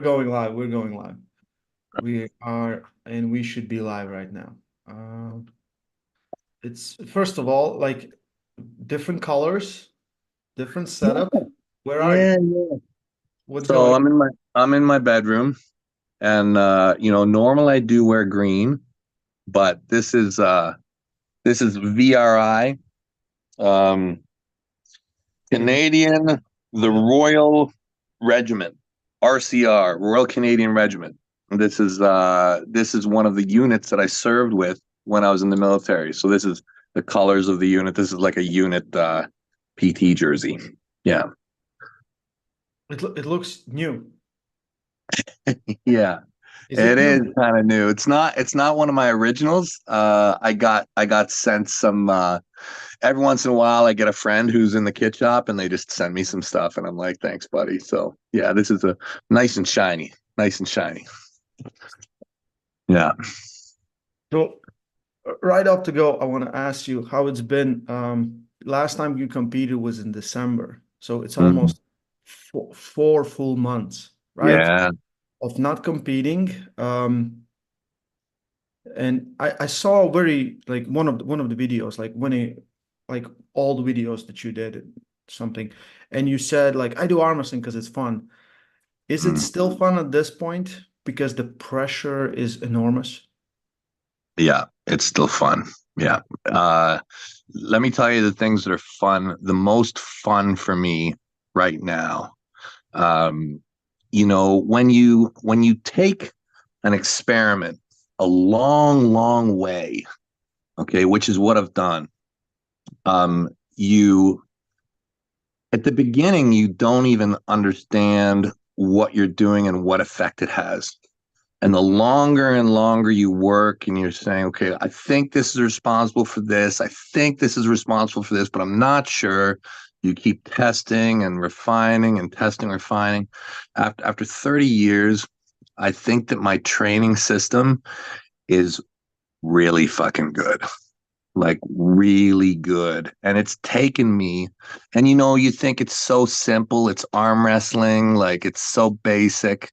Going live. We're going live. We are, and we should be live right now. It's first of all like different colors, different setup. Where are you? Yeah, yeah. What's So going I'm in my bedroom, and normally I do wear green, but this is VRI, um on? Canadian, the Yeah. Royal Regiment, RCR, Royal Canadian Regiment. This is one of the units that I served with when I was in the military. So this is the colors of the unit. This is like a unit PT jersey. Yeah. It looks new. Yeah. Is it It is new? kind of new. It's not one of my originals. I got sent some every once in a while I get a friend who's in the kit shop and they just send me some stuff and I'm like, thanks, buddy. So yeah, this is a nice and shiny. Nice and shiny. Yeah. So right off the go, I want to ask you how it's been. Last time you competed was in December, so it's Mhm. almost four full months, right? Yeah. Of not competing. And I saw very like one of the videos, like when it like all the videos that you did something, and you said like I do arm wrestling because it's fun. Is it Mm. still fun at this point? Because the pressure is enormous. Yeah, it's still fun. Yeah. Uh Let me tell you the things that are fun. The most fun for me right now. Um, when you take an experiment a long, long way, okay, which is what I've done. You At the beginning, you don't even understand what you're doing and what effect it has. And the longer and longer you work and you're saying, okay, I think this is responsible for this. I think this is responsible for this, but I'm not sure. You keep testing and refining and testing, refining. After 30 years, I think that my training system is really fucking good, like really good. And it's taken me, and you think it's so simple, it's arm wrestling, like it's so basic,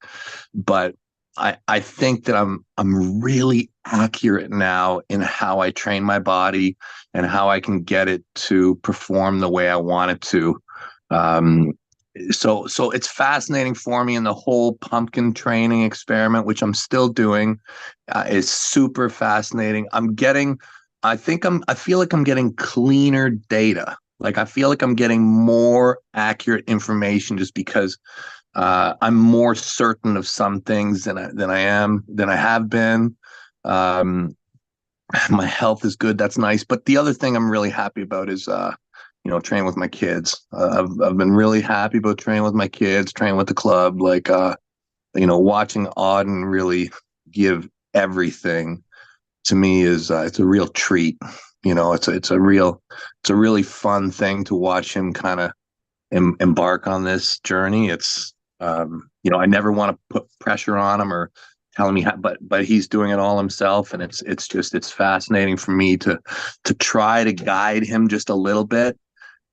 but I think that I'm really accurate now in how I train my body and how I can get it to perform the way I want it to. Um, so it's fascinating for me, and the whole pumpkin training experiment, which I'm still doing, is super fascinating. I feel like I'm getting cleaner data. Like I feel like I'm getting more accurate information just because I'm more certain of some things than I have been. Um, my health is good. That's nice. But the other thing I'm really happy about is training with my kids. I've been really happy about training with my kids, training with the club. Like watching Auden really give everything to me is it's a real treat. It's a really fun thing to watch him kind of embark on this journey. I never want to put pressure on him or tell him but he's doing it all himself, and it's fascinating for me to try to guide him just a little bit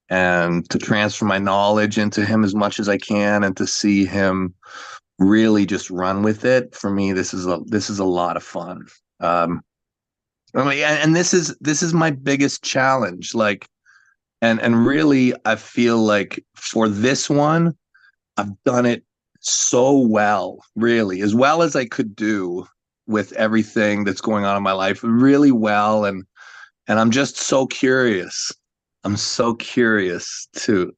and to transfer my knowledge into him as much as I can and to see him really just run with it. For me, this is a lot of fun. Um, I mean, and this is my biggest challenge. Like, and really, I feel like for this one, I've done it so well, really, as well as I could do with everything that's going on in my life, really well. And I'm just so curious. I'm so curious to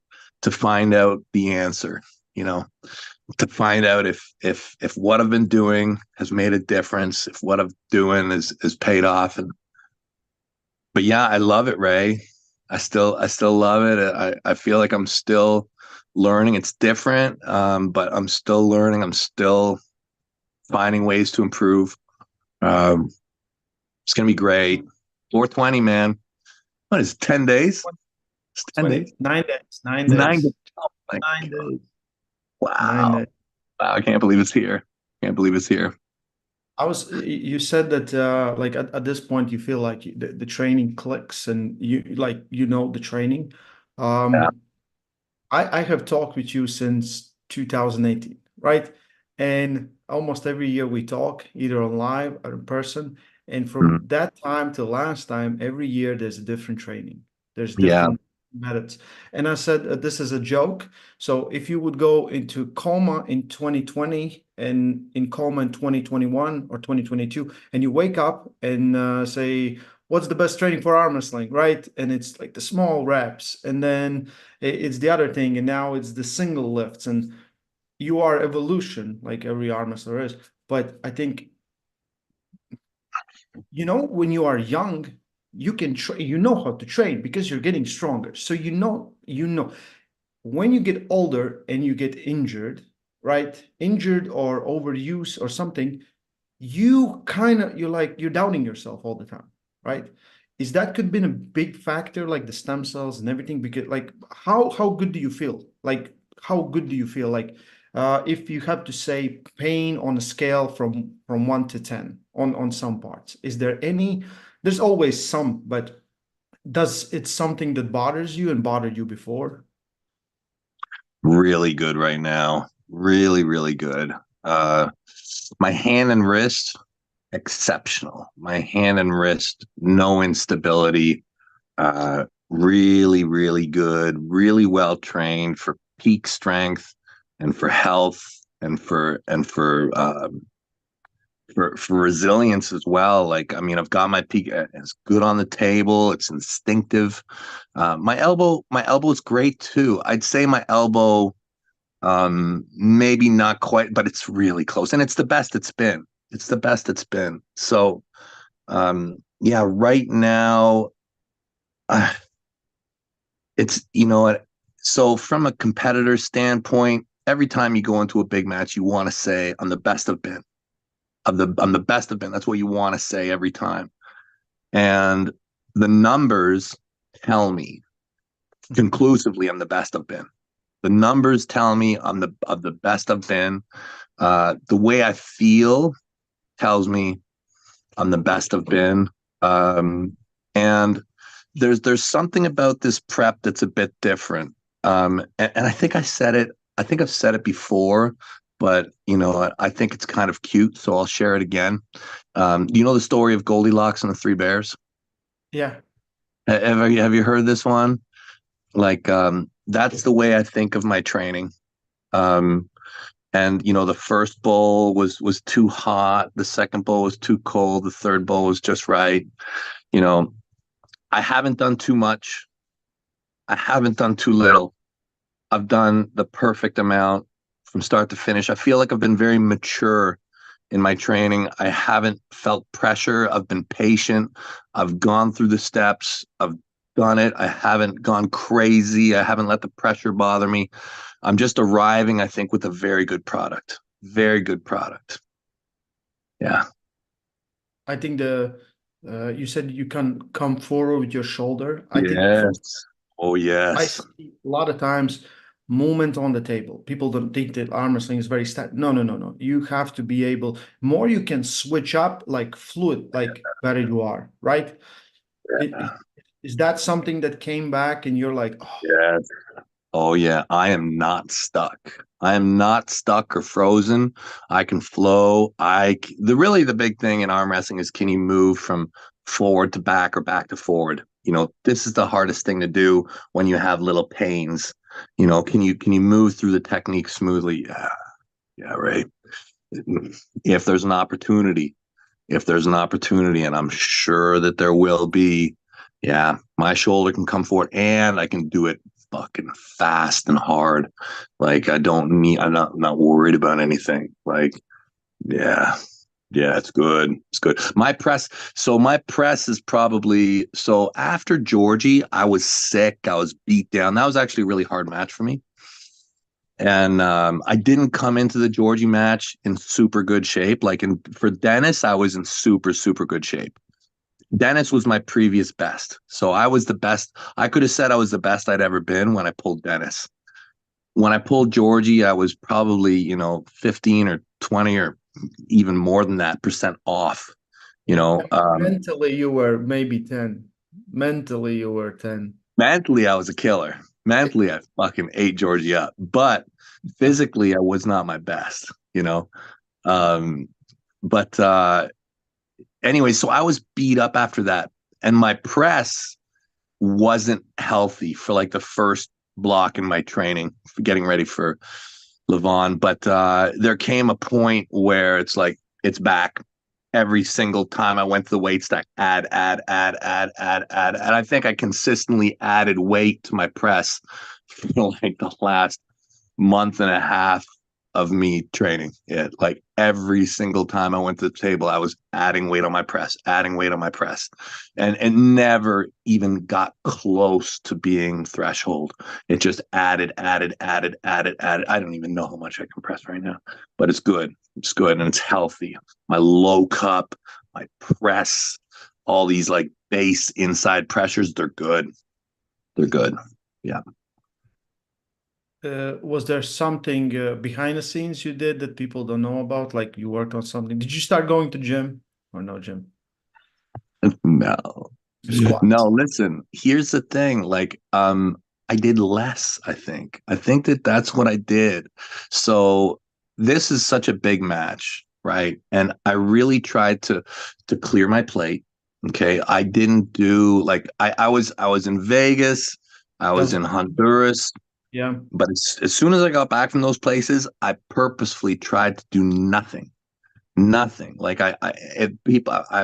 find out the answer, you know, to find out if what I've been doing has made a difference, if what I'm doing is paid off. And but yeah, I love it, Ray. I still love it. I feel like I'm still learning. It's different, but I'm still learning. I'm still finding ways to improve. Um, it's gonna be great. 420, man. What is it, 10 days? It's 10 days. 29 days, 9 days. 9 days, Oh my 9 days, 9 days. wow. Wow, I can't believe it's here. Can't believe it's here. You said that like at this point you feel like the training clicks and you like the training. Yeah. Um, I have talked with you since 2018, right? And almost every year we talk, either on live or in person. And Mhm. from that time to last time, every year there's a different training. There's Yeah. different methods. And I said, this is a joke. So if you would go into coma in 2020 and in coma in 2021 or 2022, and you wake up and say, what's the best training for arm wrestling, right? And it's like the small reps, and then it's the other thing, and now it's the single lifts, and you are evolution like every arm wrestler is. But I think, when you are young, you can you know how to train because you're getting stronger. So when you get older and you get injured, right? Injured or overuse or something, you're doubting yourself all the time, right? Is that could been a big factor, like the stem cells and everything? Because like how good do you feel? Like how good do you feel? Like if you have to say pain on a scale from 1 to 10 on some parts, is there any? There's always some, but does it something that bothers you and bothered you before? Really good right now. Really, really good. Uh, my hand and wrist, exceptional. My hand and wrist, no instability. Really, really good. Really well trained for peak strength and for health and for resilience as well. Like, I mean, I've got my peak. It's good on the table. It's instinctive. My elbow is great too. I'd say my elbow, maybe not quite, but it's really close, and it's the best it's been. It's the best it's been. So, yeah, right now, uh, it's so from a competitor standpoint, every time you go into a big match, you want to say, "I'm the best I've been." I'm the best I've been. That's what you want to say every time. And the numbers tell me Mhm. conclusively I'm the best I've been. The numbers tell me I'm the best I've been. The way I feel tells me I'm the best I've been. And there's something about this prep that's a bit different. And I think I said it. I think I've said it before, but I think it's kind of cute, so I'll share it again. You know the story of Goldilocks and the Three Bears? Yeah. Have you heard this one? Like, that's the way I think of my training. Um, and the first bowl was too hot, the second bowl was too cold, the third bowl was just right. You know, I haven't done too much. I haven't done too little. I've done the perfect amount from start to finish. I feel like I've been very mature in my training. I haven't felt pressure. I've been patient. I've gone through the steps. I've done it. I haven't gone crazy. I haven't let the pressure bother me. I'm just arriving, I think, with a very good product. Very good product. Yeah. I think you said you can come forward with your shoulder. I think Yes. Oh, I yes. see a lot of times movement on the table. People don't think that arm wrestling is very static. No, no, no, no. You have to be able, more you can switch up like fluid, like better you are, right? Yeah. Is that something that came back and you're like, oh, Yes. Oh yeah, I am not stuck. I am not stuck or frozen. I can flow. The big thing in arm wrestling is, can you move from forward to back or back to forward? This is the hardest thing to do when you have little pains. Can you move through the technique smoothly? Yeah, yeah, right. If there's an opportunity, and I'm sure that there will be, yeah, my shoulder can come forward and I can do it fucking fast and hard. Like, I'm not worried about anything. Like, yeah, yeah, it's good. It's good. My press is probably, so after Georgie, I was sick. I was beat down. That was actually a really hard match for me. And I didn't come into the Georgie match in super good shape. For Dennis, I was in super, super good shape. Dennis was my previous best. So I was the best. I could have said I was the best I'd ever been when I pulled Dennis. When I pulled Georgie, I was probably, 15 or 20 or even more than that percent off. You know, um, mentally you were maybe 10. Mentally you were 10. Mentally, I was a killer. Mentally, I fucking ate Georgie up. But physically, I was not my best. you know. Um, but anyway, so I was beat up after that, and my press wasn't healthy for like the first block in my training, for getting ready for Levan. But there came a point where it's like it's back. Every single time I went to the weight stack, add, and I think I consistently added weight to my press for like the last month and a half of me training it. Like every single time I went to the table, I was adding weight on my press, and never even got close to being threshold. It just added. I don't even know how much I can press right now, but it's good. It's good and it's healthy. My low cup, my press, all these like base inside pressures, they're good. They're good. Yeah. Was there something behind the scenes you did that people don't know about? Like you worked on something? Did you start going to gym or no gym? No. Squats. No, listen, here's the thing. Like, I did less, I think. I think that that's what I did. So this is such a big match, right? And I really tried to clear my plate. Okay. I didn't do like I was in Vegas, I was That's in Honduras, yeah. but as soon as I got back from those places, I purposefully tried to do nothing. Nothing. Like I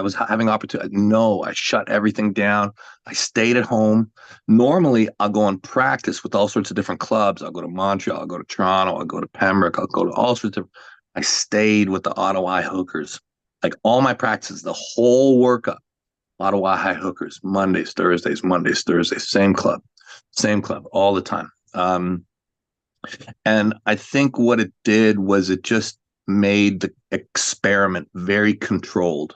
was having opportunity. No, I shut everything down. I stayed at home. Normally, I'll go and practice with all sorts of different clubs. I'll go to Montreal. I'll go to Toronto. I'll go to Pembroke. I'll go to all sorts of. I stayed with the Ottawa High Hookers. Like all my practices, the whole workup, Ottawa High Hookers, Mondays, Thursdays, same club, all the time. And I think what it did was it just made the experiment very controlled.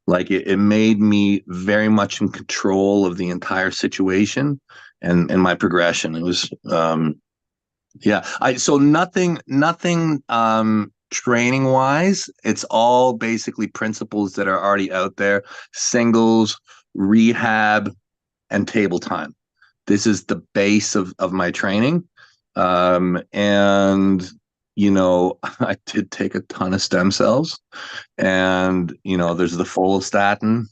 Like it made me very much in control of the entire situation and my progression. It was yeah. So nothing training wise. It's all basically principles that are already out there. Singles, rehab, and table time. This is the base of my training. And I did take a ton of stem cells, and there's the follistatin.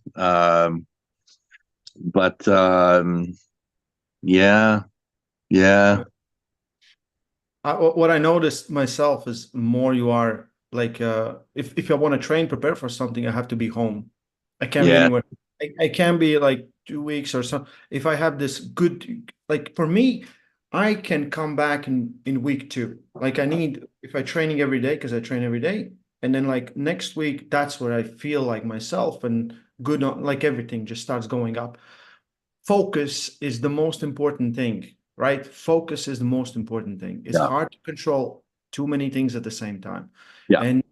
But yeah, yeah, What I noticed myself is more you are like if I want to train, prepare for something, I have to be home. I can't be yeah, anywhere. I can be like 2 weeks or so. If I have this good, like for me, I can come back in week two. Like I need if I training every day because I train every day, and then like next week, that's where I feel like myself and good on like everything just starts going up. Focus is the most important thing, right? Focus is the most important thing. It's yeah, hard to control too many things at the same time. yeah, And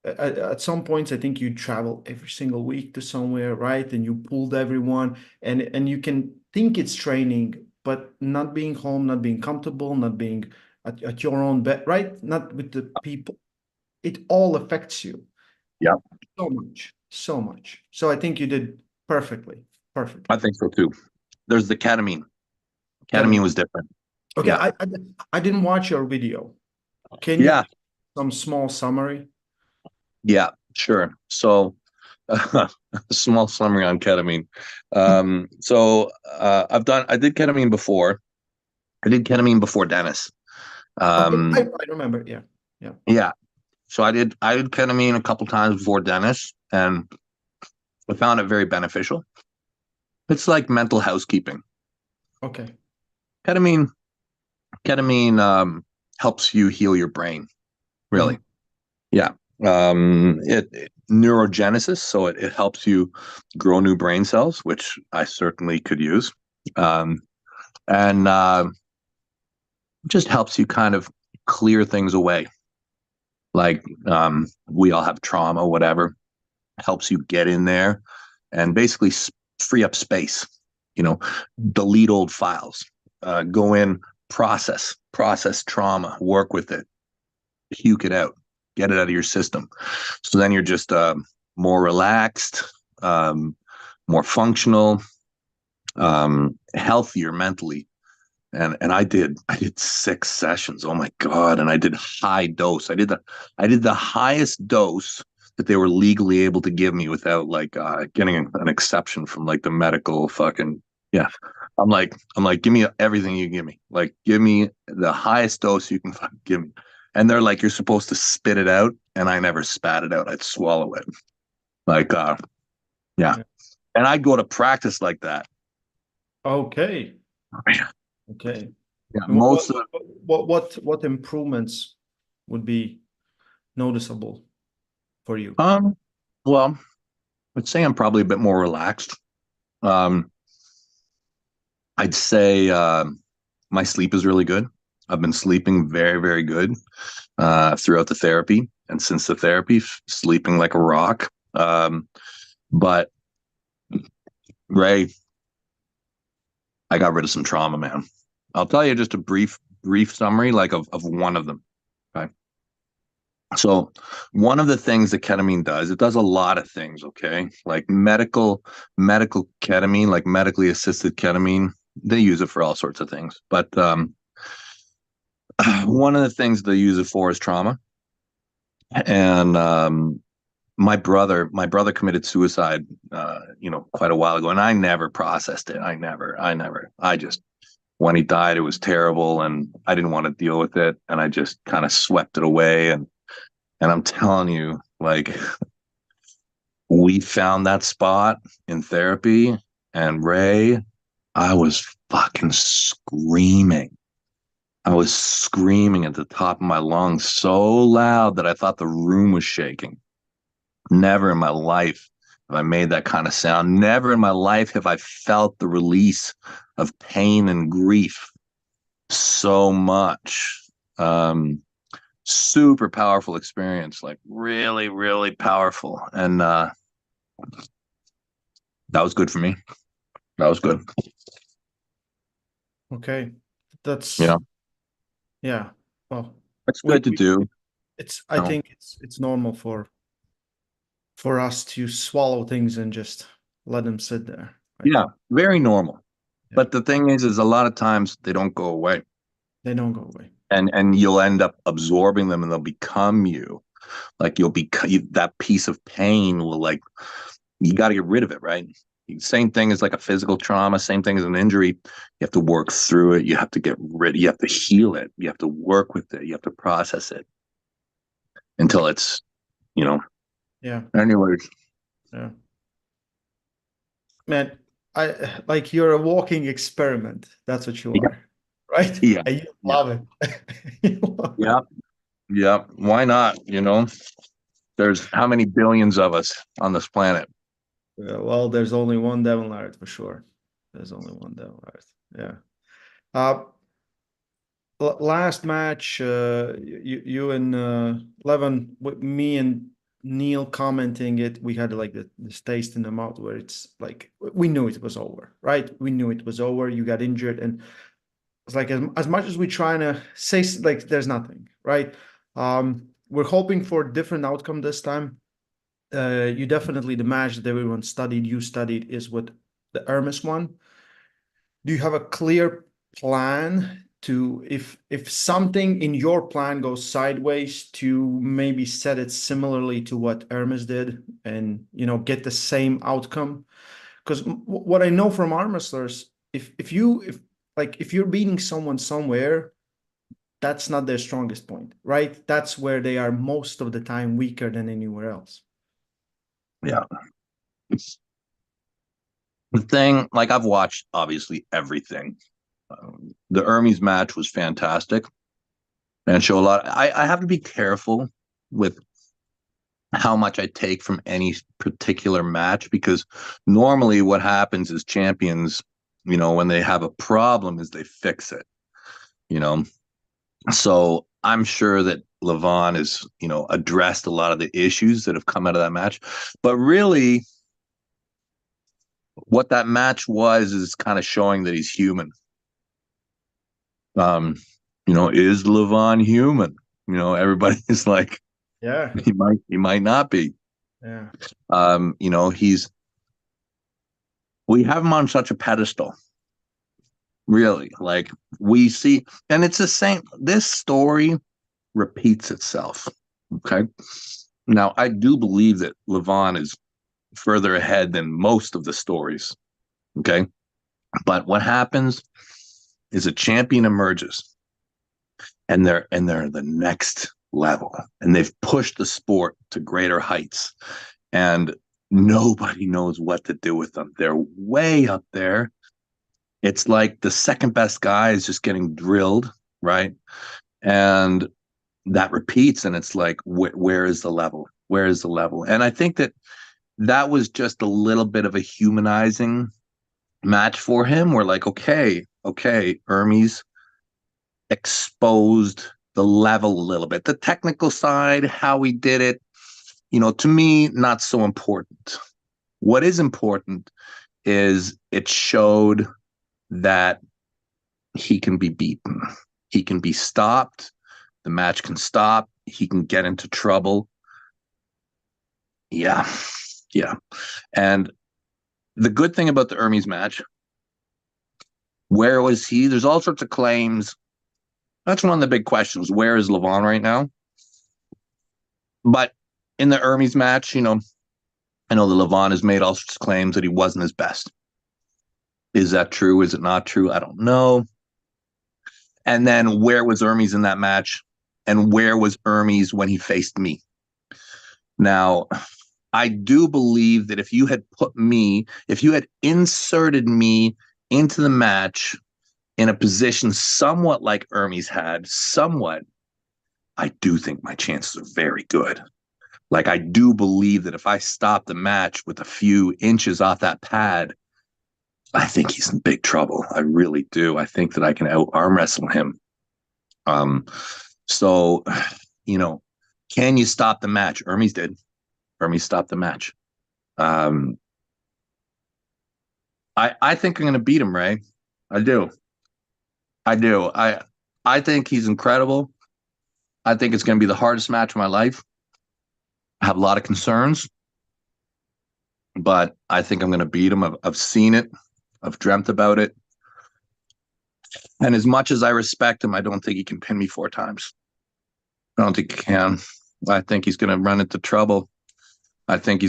at some points, I think you travel every single week to somewhere, right? And you pulled everyone, and you can think it's training, but not being home, not being comfortable, not being at your own bed, right? Not with the people. It all affects you yeah. so much, so much. So I think you did perfectly, perfectly. I think so too. There's the ketamine. Ketamine Ketamine. was different. Okay, Yeah, I didn't watch your video. Can you yeah, some small summary? yeah. Sure. So, a small summary on ketamine. I did ketamine before. I did ketamine before Dennis. Okay, I, Um, I remember. Yeah, yeah. yeah. So I did ketamine a couple times before Dennis, and I found it very beneficial. It's like mental housekeeping. Okay. Ketamine, ketamine helps you heal your brain, really. Mhm. Yeah. It neurogenesis, so it helps you grow new brain cells, which I certainly could use. Um, and just helps you kind of clear things away. Like we all have trauma, whatever. Helps you get in there and basically free up space. Delete old files, go in, process trauma, work with it, puke it out, get it out of your system. So then you're just more relaxed, more functional, healthier mentally. And I did 6 sessions. Oh my God. And I did high dose. I did the highest dose that they were legally able to give me without like getting an exception from like the medical fucking yeah. I'm like, give me everything you give me. Like, give me the highest dose you can fucking give me. And they're like, you're supposed to spit it out, and I never spat it out. I'd swallow it. Like, yeah. Yeah. And I'd go to practice like that. Okay. Okay. Yeah, And most of what improvements would be noticeable for you? well, I'd say I'm probably a bit more relaxed. Um, I'd say my sleep is really good. I've been sleeping very, very good throughout the therapy, and since the therapy, sleeping like a rock. But Ray, I got rid of some trauma, man. I'll tell you just a brief summary, like of one of them. Okay. So one of the things that ketamine does, it does a lot of things, okay? Like medical ketamine, like medically assisted ketamine, they use it for all sorts of things. But one of the things they use it for is trauma. And my brother committed suicide quite a while ago, and I never processed it. I just when he died, it was terrible, and I didn't want to deal with it, and I just kind of swept it away. And I'm telling you, like, we found that spot in therapy, and Ray, I was fucking screaming. I was screaming at the top of my lungs so loud that I thought the room was shaking. Never in my life have I made that kind of sound. Never in my life have I felt the release of pain and grief so much. Super powerful experience, like really, really powerful. And that was good for me. That was good. Okay. That's Yeah. yeah. Well, It's we, good to we do. I No. think it's normal for us to swallow things and just let them sit there. I Yeah, think. very normal. Yeah. But the thing is a lot of times they don't go away. They don't go away. And you'll end up absorbing them and they'll become you. Like you'll be that piece of pain will like you got to get rid of it, right? Same thing as like a physical trauma, same thing as an injury. You have to work through it. You have to get rid. You have to heal it. You have to work with it. You have to process it until it's, you know. Yeah. Anyways, Yeah. Man, I like you're a walking experiment. That's what you yeah, are, right? yeah, And you yeah, love it. You love it. yeah, yeah. Why not? You know, there's how many billions of us on this planet? Yeah, well, there's only one Devon Larratt for sure. There's only one Devon Larratt. Yeah. Uh, Last match, you and Levan, with me and Neil commenting it, we had like this taste in the mouth where it's like we knew it was over, right? We knew it was over. You got injured, and it's like as much as we trying to say like there's nothing, right? We're hoping for a different outcome this time. You definitely the match that everyone studied, you studied, is with the Hermes one. Do you have a clear plan to if something in your plan goes sideways to maybe set it similarly to what Hermes did and get the same outcome? Because what I know from arm wrestlers, if you're beating someone somewhere, that's not their strongest point, right? That's where they are most of the time weaker than anywhere else. Yeah. The thing, like I've watched obviously everything. The Hermes match was fantastic and show a lot. I have to be careful with how much I take from any particular match because normally what happens is champions, when they have a problem, is they fix it. You know, so I'm sure that Levan has, addressed a lot of the issues that have come out of that match, but really what that match was is kind of showing that he's human. Um, is Levan human? Everybody's like, Yeah, he might not be. yeah, Um, we have him on such a pedestal, Really, like we see, and it's the same. This story repeats itself. Okay. Now, I do believe that Levan is further ahead than most of the stories. Okay. But what happens is a champion emerges and they're the next level and they've pushed the sport to greater heights and nobody knows what to do with them. They're way up there. It's like the second best guy is just getting drilled, right? And that repeats and it's like where is the level? Where is the level? And I think that was just a little bit of a humanizing match for him. We're like, okay, Hermes exposed the level a little bit. The technical side, how he did it, to me, not so important. What is important is it showed that he can be beaten. He can be stopped. The match can stop. He can get into trouble. Yeah. And the good thing about the Hermes match, where was he? There's all sorts of claims. That's one of the big questions. Where is Levan right now? But in the Hermes match, I know that Levan has made all sorts of claims that he wasn't his best. Is that true? Is it not true? I don't know. And then where was Hermes in that match? And where was Hermes when he faced me? Now, I do believe that if you had inserted me into the match in a position somewhat like Hermes had, I do think my chances are very good. Like, I do believe that if I stop the match with a few inches off that pad, I think he's in big trouble. I really do. I think that I can arm wrestle him. So, can you stop the match? Hermes did. Hermes stopped the match. I think I'm going to beat him, Ray. I do. I think he's incredible. I think it's going to be the hardest match of my life. I have a lot of concerns, but I think I'm going to beat him. I've seen it. I've dreamt about it. And as much as I respect him, I don't think he can pin me 4 times. I don't think he can. I think he's going to run into trouble. I think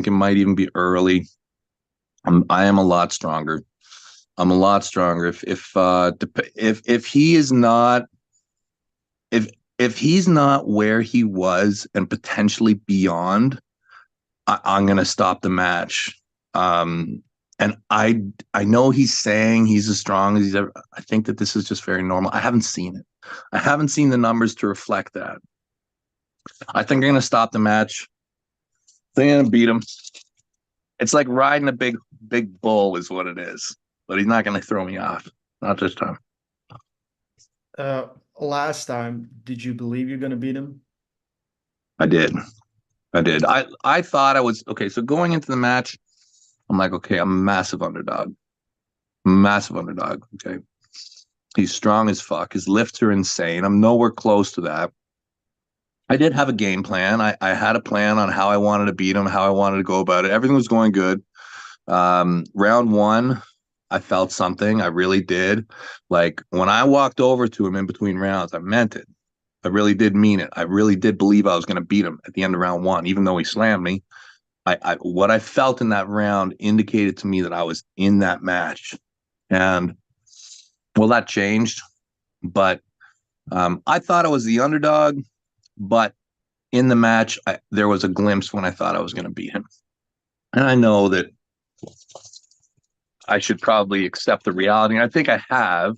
it might even be early. I am a lot stronger. I'm a lot stronger. If he is not, if he's not where he was and potentially beyond, I'm going to stop the match. And I know he's saying he's as strong as he's ever. I think that this is just very normal. I haven't seen it. I haven't seen the numbers to reflect that. I think I'm going to stop the match. I think I'm going to beat him. It's like riding a big bull is what it is. But he's not going to throw me off. Not this time. Last time, did you believe you're going to beat him? I did. I thought I was okay. So going into the match, I'm like, okay, I'm a massive underdog. Okay. He's strong as fuck. His lifts are insane. I'm nowhere close to that. I did have a game plan. I had a plan on how I wanted to beat him, how I wanted to go about it. Everything was going good. Round 1, I felt something. I really did. Like when I walked over to him in between rounds, I meant it. I really did mean it. I really did believe I was going to beat him at the end of round 1, even though he slammed me. What I felt in that round indicated to me that I was in that match. And well, that changed. But I thought I was the underdog. But in the match, there was a glimpse when I thought I was going to beat him. And I know that I should probably accept the reality. And I think I have.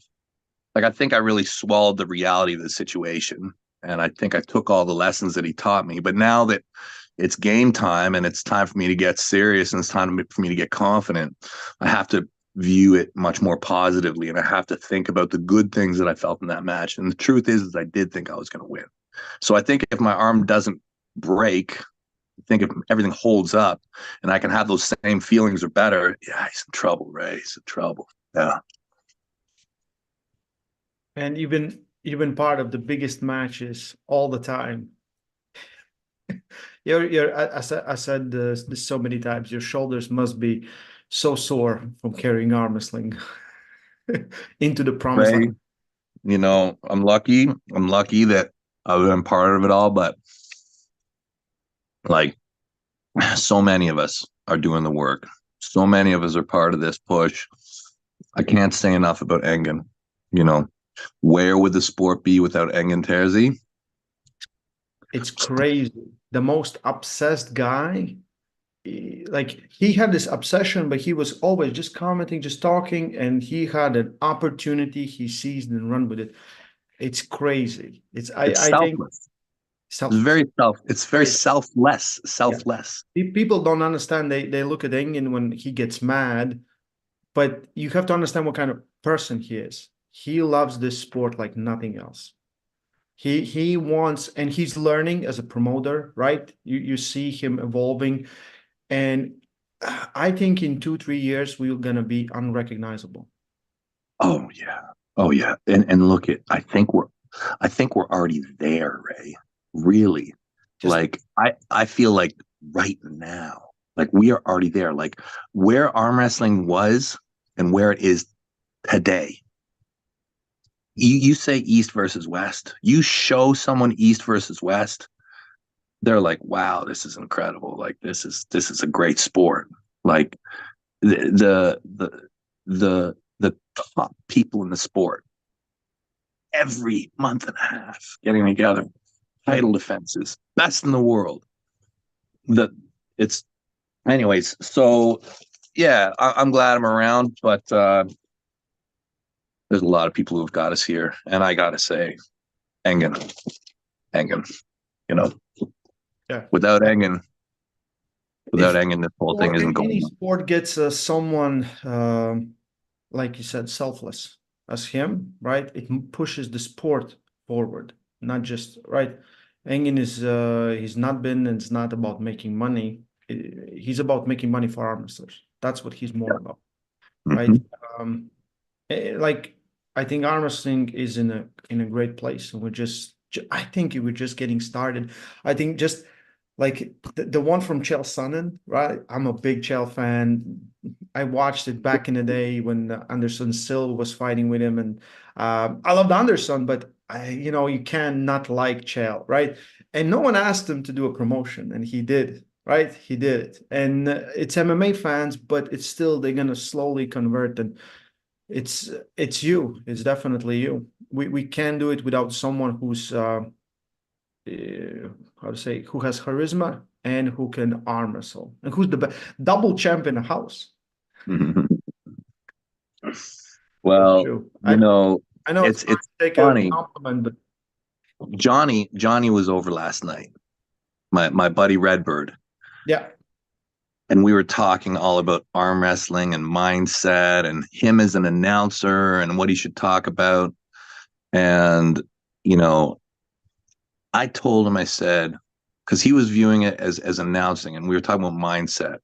Like, I think I really swallowed the reality of the situation. And I think I took all the lessons that he taught me. But now that it's game time and it's time for me to get serious and it's time for me to get confident, I have to view it much more positively. And I have to think about the good things that I felt in that match. And the truth is I did think I was going to win. So I think if my arm doesn't break, I think if everything holds up and I can have those same feelings or better, yeah, he's in trouble, Ray. He's in trouble. Yeah. And you've been part of the biggest matches all the time. I said this so many times. Your shoulders must be so sore from carrying arm wrestling. into the promised Ray, land. I'm lucky. I'm lucky that I've been part of it all, but like so many of us are doing the work. So many of us are part of this push. I can't say enough about Engen. You know, where would the sport be without Engen Terzi? It's crazy. The most obsessed guy, like he had this obsession, but he was always just commenting, just talking, and he had an opportunity, he seized and run with it. It's crazy. It's I think selfless. It's selfless. very self. It's very Very selfless. Yeah. Selfless. People don't understand. They look at Engin when he gets mad, but you have to understand what kind of person he is. He loves this sport like nothing else. He wants, and he's learning as a promoter, right? You see him evolving, and I think in 2 3 years we're gonna be unrecognizable. Oh yeah. Oh yeah. And look at. I think we're already there, Ray. Really. Just Like I feel like right now, like we are already there. Like where arm wrestling was and where it is today. You say East versus West. You show someone East versus West, they're like, wow, this is incredible. Like this is a great sport. Like the top people in the sport every month and a half getting together, yeah. title defenses, best in the world. The it's anyways. So yeah, I'm glad I'm around, but there's a lot of people who've got us here, and I gotta say, Engen, Engen, you know, Yeah. without Engen, without If Engen, this whole thing or isn't any going on. sport gets someone like you said, selfless as him, right? It pushes the sport forward, not just right. Engin is he's not been, and it's not about making money. He's about making money for arm wrestlers. That's what he's more about, right? Mhm. Um, like I think arm wrestling is in a great place, and I think we're just getting started. I think just like the one from Chael Sonnen, right? I'm a big Chael fan. I watched it back in the day when Anderson Silva was fighting with him, and I loved Anderson, but you can not like Chael, right? And no one asked him to do a promotion, and he did, right? He did it, and it's MMA fans, but it's still they're gonna slowly convert, and it's you, it's definitely you. We can't do it without someone who's how to say, who has charisma and who can arm wrestle and who's the double champ in the house. It's Well, true. you know, I know it's it's hard it's to take a funny. compliment, but Johnny was over last night. My buddy Redbird, yeah, and we were talking all about arm wrestling and mindset and him as an announcer and what he should talk about. And you know, I told him, I said, because he was viewing it as announcing, and we were talking about mindset.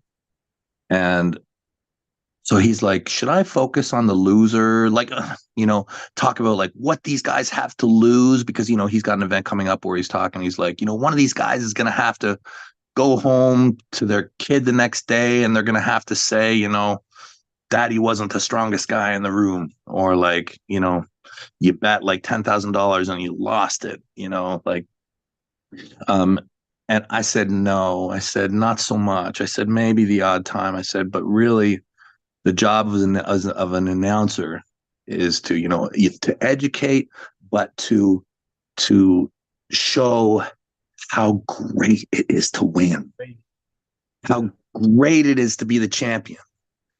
And so he's like, should I focus on the loser? Like, talk about like what these guys have to lose because, he's got an event coming up where he's talking. He's like, one of these guys is going to have to go home to their kid the next day and they're going to have to say, daddy wasn't the strongest guy in the room. Or like, you bet like $10,000 and you lost it, like, um, and I said, no, I said, not so much. I said, maybe the odd time. I said, but really, the job of an announcer is to to educate, but to show how great it is to win, how great it is to be the champion,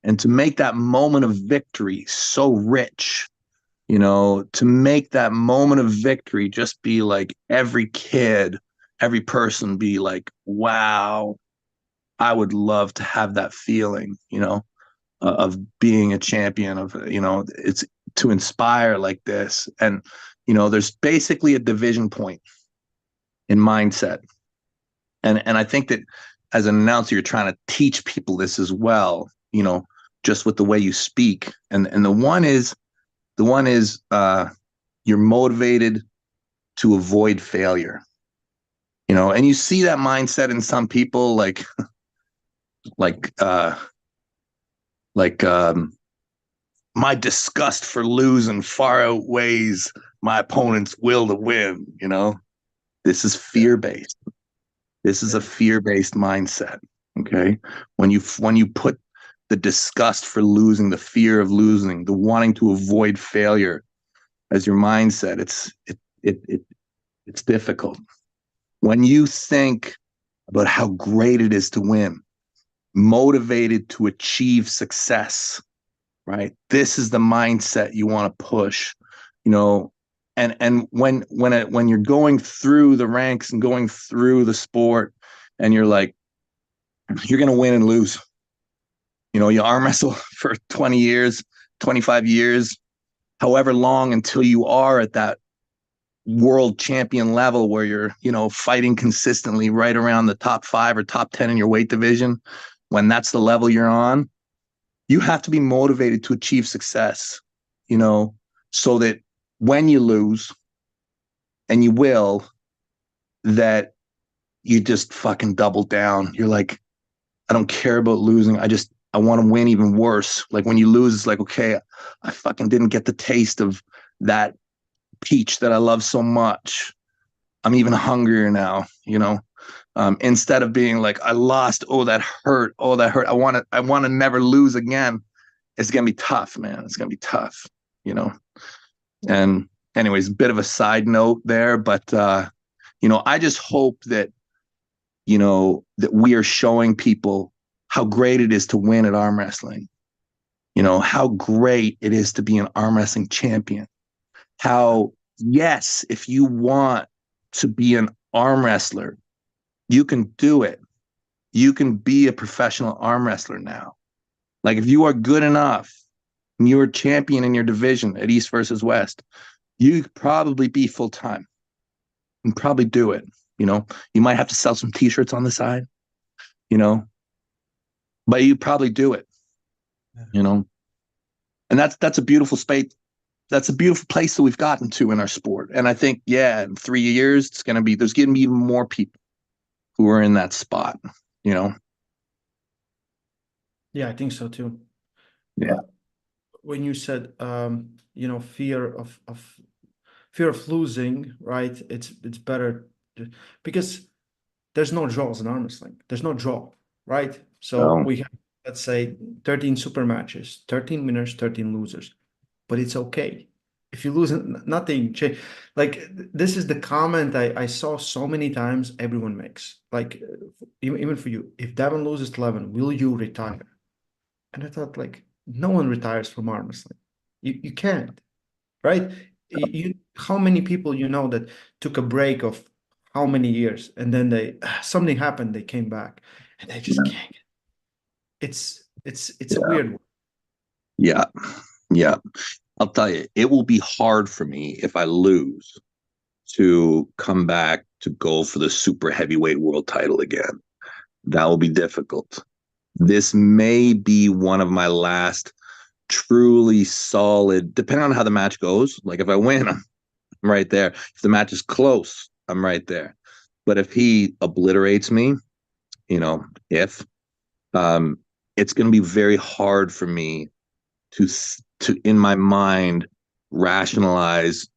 and to make that moment of victory so rich. To make that moment of victory just be like every kid, every person be like, wow, I would love to have that feeling, of being a champion of it's to inspire like this. And there's basically a division point in mindset, and I think that as an announcer you're trying to teach people this as well, just with the way you speak. And the one is you're motivated to avoid failure, and you see that mindset in some people like like my disgust for losing far outweighs my opponent's will to win. This is fear-based. This is a fear-based mindset. Okay. When you put the disgust for losing, the fear of losing, the wanting to avoid failure as your mindset, it's difficult. When you think about how great it is to win, motivated to achieve success, right? This is the mindset you want to push, and when you're going through the ranks and going through the sport, and you're like, you're going to win and lose. You arm wrestle for 20 years, 25 years, however long, until you are at that world champion level where you're, fighting consistently right around the top 5 or top 10 in your weight division. When that's the level you're on, you have to be motivated to achieve success, so that when you lose, and you will, that you just fucking double down. You're like, I don't care about losing. I want to win even worse. Like when you lose, it's like, okay, I fucking didn't get the taste of that peach that I love so much. I'm even hungrier now, instead of being like, I lost. Oh, that hurt. Oh, that hurt. I want to never lose again. It's going to be tough, man. It's going to be tough, and anyways, a bit of a side note there, but, I just hope that, that we are showing people how great it is to win at arm wrestling, how great it is to be an arm wrestling champion. How, yes, if you want to be an arm wrestler, you can do it. You can be a professional arm wrestler now. Like if you are good enough and you're a champion in your division at East versus West, you could probably be full-time and probably do it. You might have to sell some t-shirts on the side, but you probably do it, and that's a beautiful space. That's a beautiful place that we've gotten to in our sport. And I think, in 3 years, there's going to be even more people who are in that spot, Yeah, I think so too. Yeah. When you said, fear of losing, right? It's better because there's no draws in arm wrestling. There's no draw, right? So So, we have, let's say, 13 super matches, 13 winners, 13 losers, but it's okay. If you lose, nothing change. Like this is the comment I saw so many times everyone makes. Like even for you, if Devon loses to Levan, will you retire? And I thought, like, no one retires from arm wrestling. You can't, right? How many people that took a break of how many years, and then something happened, they came back, and they just can't. It's a weird one. yeah. Yeah. I'll tell you, it will be hard for me if I lose to come back to go for the super heavyweight world title again. That will be difficult. This may be one of my last truly solid, depending on how the match goes. Like if I win, I'm right there. If the match is close, I'm right there. But if he obliterates me, if it's going to be very hard for me to in my mind rationalize,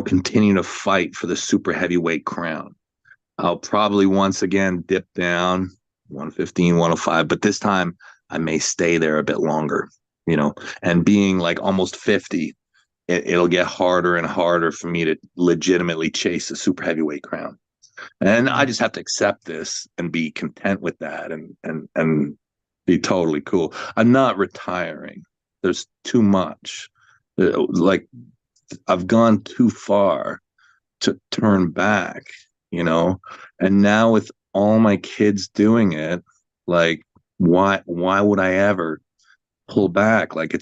continue to fight for the super heavyweight crown. I'll probably once again dip down 115, 105, but this time I may stay there a bit longer, and being like almost 50, it'll get harder and harder for me to legitimately chase the super heavyweight crown. And I just have to accept this and be content with that and be totally cool. I'm not retiring. There's too much. Like I've gone too far to turn back, and now with all my kids doing it, like why would I ever pull back? Like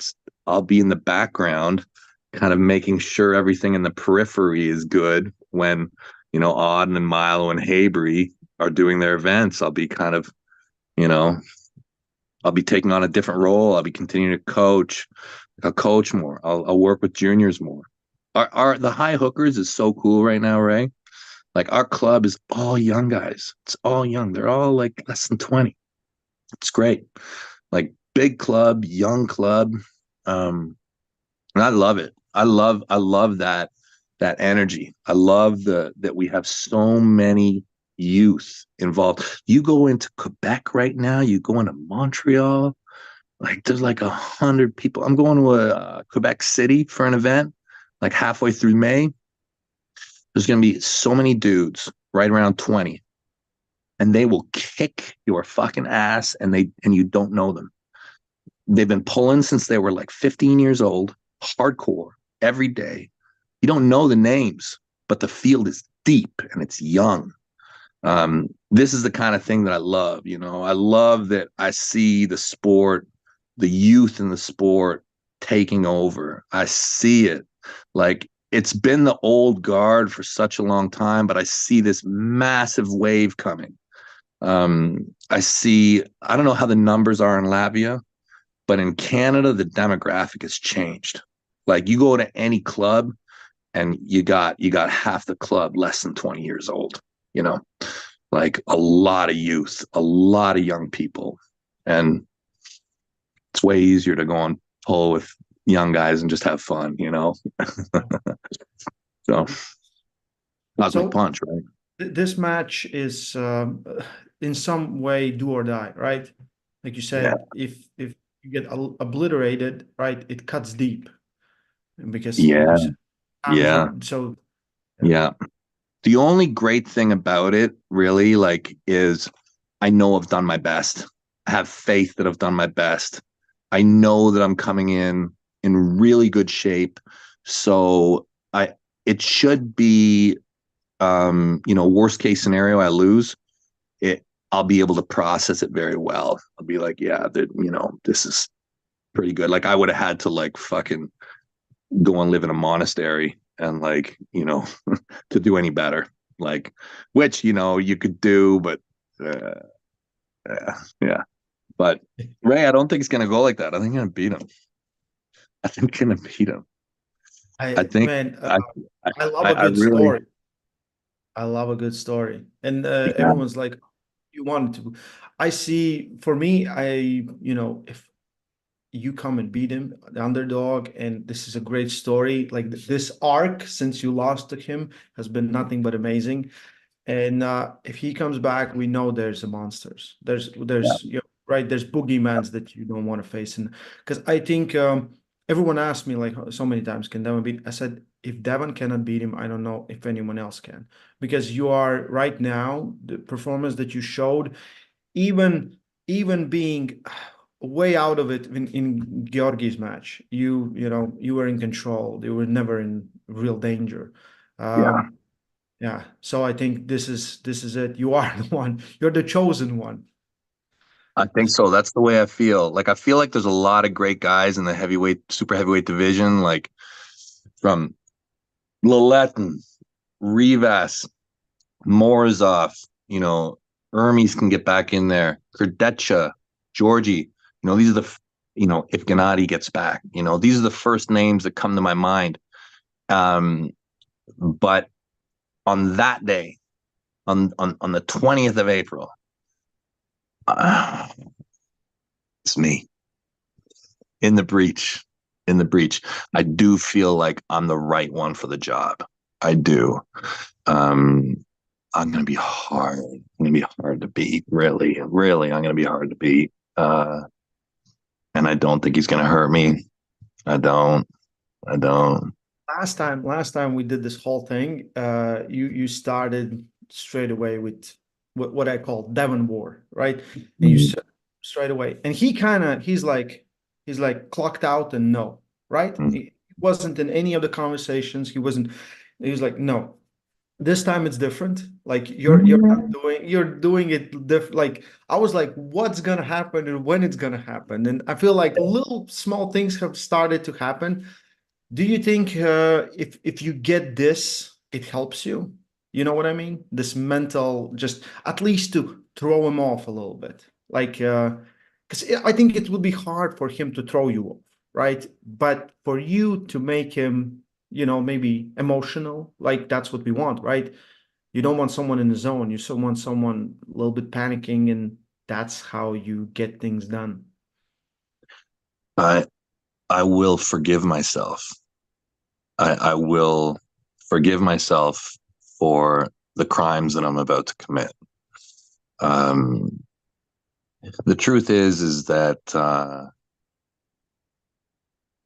I'll be in the background kind of making sure everything in the periphery is good when, Auden and Milo and Haybury are doing their events. I'll be kind of, I'll be taking on a different role. I'll be continuing to coach. I'll coach more. I'll work with juniors more. The high hookers is so cool right now, Ray. Like our club is all young guys. It's all young. They're all like less than 20. It's great. Like big club, young club. And I love it. I love that energy. I love that we have so many youth involved. You go into Quebec right now, you go into Montreal, like there's like 100 people. I'm going to a Quebec City for an event, like halfway through May. There's going to be so many dudes, right around 20, and they will kick your fucking ass, and you don't know them. They've been pulling since they were like 15 years old, hardcore every day. You don't know the names, but the field is deep and it's young. This is the kind of thing that I love. I love that I see the sport, the youth in the sport taking over. I see it. Like, it's been the old guard for such a long time, but I see this massive wave coming. I don't know how the numbers are in Latvia, but in Canada, the demographic has changed. Like, you go to any club and you got half the club less than 20 years old, you know, like a lot of youth, a lot of young people. And it's way easier to go on pull with young guys and just have fun. So cosmic So punch, right? this match is in some way do or die, right? Like you Yeah. said, if you get obliterated, right, it cuts deep because like you Yeah. said, times Yeah. are so. Yeah. Yeah. The only great thing about it really like is I know I've done my best. I have faith that I've done my best. I know that I'm coming in really good shape. So I it should be worst case scenario, I lose. It I'll be able to process it very well. I'll be like, yeah, this is pretty good. Like, I would have had to like fucking go and live in a monastery and like, to do any better. Like, which, you could do, but uh, yeah. But Ray, I don't think it's gonna go like that. I think I'm gonna beat him. I think I'm gonna beat him. I I think man, I I love I, a I good really story. I love a good story, and yeah, everyone's like, you want to. I see. For me, if you come and beat him, the underdog, and this is a great story. Like this arc since you lost to him has been nothing but amazing. And if he comes back, we know there's a monsters. yeah, Right. There's boogeymans that you don't want to face, and because I think everyone asked me like so many times, can Devon beat? I said if Devon cannot beat him, I don't know if anyone else can, because you are right now the performance that you showed, even even being way out of it in Georgi's match, you were in control. You were never in real danger. yeah. Um, yeah, so I think this is it. You are the one. You're the chosen one. I think so. That's the way I feel. Like, I feel like there's a lot of great guys in the heavyweight, super heavyweight division, like from Liletin, Rivas, Morozov, Hermes can get back in there. Krdetcha, Georgie. These are if Gennady gets back, these are the first names that come to my mind. But on that day, on the 20th of April, uh, it's me in the breach. In the breach. I do feel like I'm the right one for the job. I do. Um, I'm gonna be hard. I'm gonna be hard to beat. Really, really, I'm gonna be hard to beat. And I don't think he's gonna hurt me. I don't. I don't. Last time we did this whole thing, you started straight away with what I call Devon War, right? And you Mm, said straight away, and he's like clocked out and no, right? mm, He wasn't in any of the conversations. He wasn't. He was like, no, this time it's different. Like you're doing it like I was like, what's gonna happen and when it's gonna happen? And I feel like little small things have started to happen. Do you think if you get this, it helps you? You know what I mean? This mental, just at least to throw him off a little bit, like because I think it would be hard for him to throw you off, right? But for you to make him, maybe emotional, like that's what we want, right? You don't want someone in the zone. You still want someone a little bit panicking, and that's how you get things done. mm. I will forgive myself. I will forgive myself for the crimes that I'm about to commit. The truth is that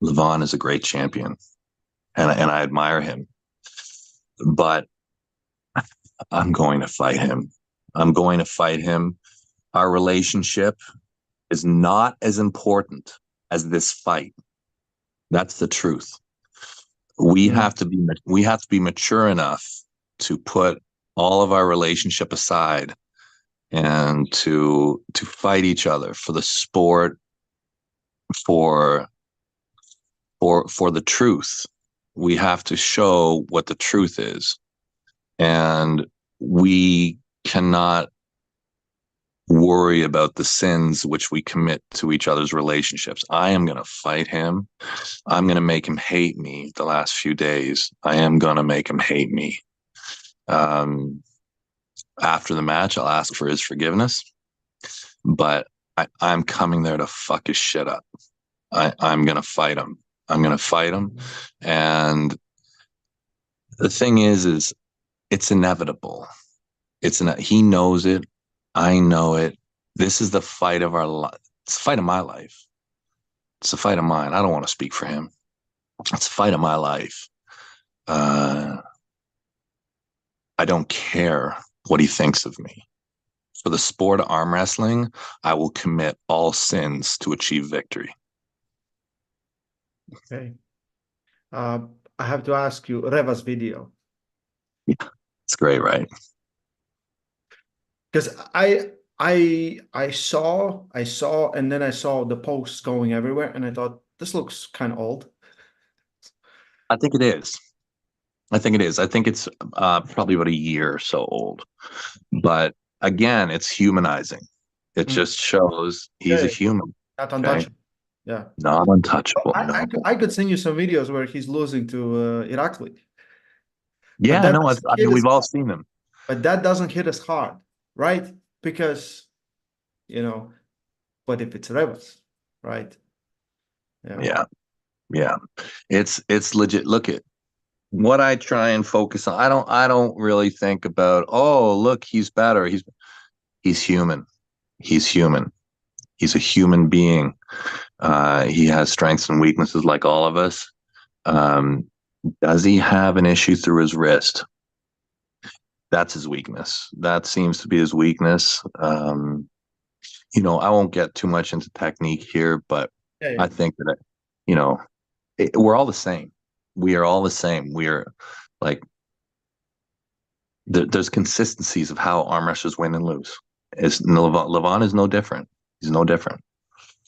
Levan is a great champion, and I admire him. But I'm going to fight him. I'm going to fight him. Our relationship is not as important as this fight. That's the truth. We have to be mature enough to put all of our relationship aside and to fight each other for the sport, for the truth. We have to show what the truth is, and we cannot worry about the sins which we commit to each other's relationships. I am going to fight him. I'm going to make him hate me the last few days. I am going to make him hate me. After the match, I'll ask for his forgiveness, but I'm coming there to fuck his shit up. I'm going to fight him. I'm going to fight him. And the thing is it's inevitable. He knows it. I know it. This is the fight of our life. It's the fight of my life. It's the fight of mine. I don't want to speak for him. It's the fight of my life. I don't care what he thinks of me. For the sport of arm wrestling, I will commit all sins to achieve victory. Okay. I have to ask you, Reva's video. Yeah, it's great, right? Because I saw, and then I saw the posts going everywhere, and I thought this looks kind of old. I think it is. I think it's probably about a year or so old. But again, it's humanizing. It just shows he's a human. Not untouchable. Yeah. Not untouchable. I could send you some videos where he's losing to Irakli. Yeah, no, I mean, we've all seen them. But that doesn't hit us hard, right? Because, but if it's Revas, right? Yeah. It's legit. Look at what I try and focus on. I don't really think about, oh, look, he's better. He's human. He's human. He's a human being. He has strengths and weaknesses like all of us. Does he have an issue through his wrist? That's his weakness. That seems to be his weakness. I won't get too much into technique here, but I think that, we're all the same. We are all the same. We are like, there's consistencies of how arm wrestlers win and lose. Levan is no different. He's no different.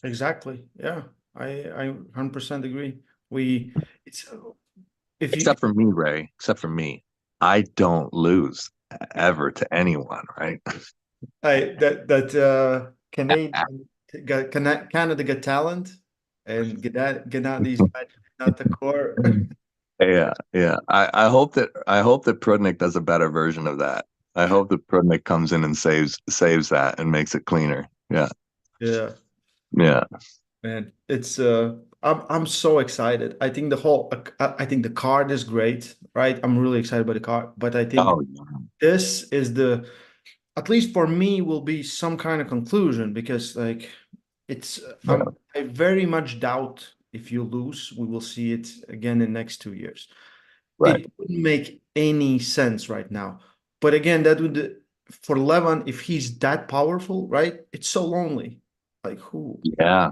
Exactly. Yeah, I 100% agree. Except for me, Ray. Except for me, I don't lose ever to anyone, right? Canada Got Talent and Gennadi's not the core. Yeah. I hope that Prudnik does a better version of that. I hope that Prudnik comes in and saves that and makes it cleaner. Yeah. Man, it's I'm so excited. I think the card is great, right? I'm really excited by the card, but I think this is at least for me, will be some kind of conclusion, because like I very much doubt if you lose, we will see it again in the next 2 years. Right. It wouldn't make any sense right now. But again, that would, for Levan, if he's that powerful, right? It's so lonely. Like who? Yeah.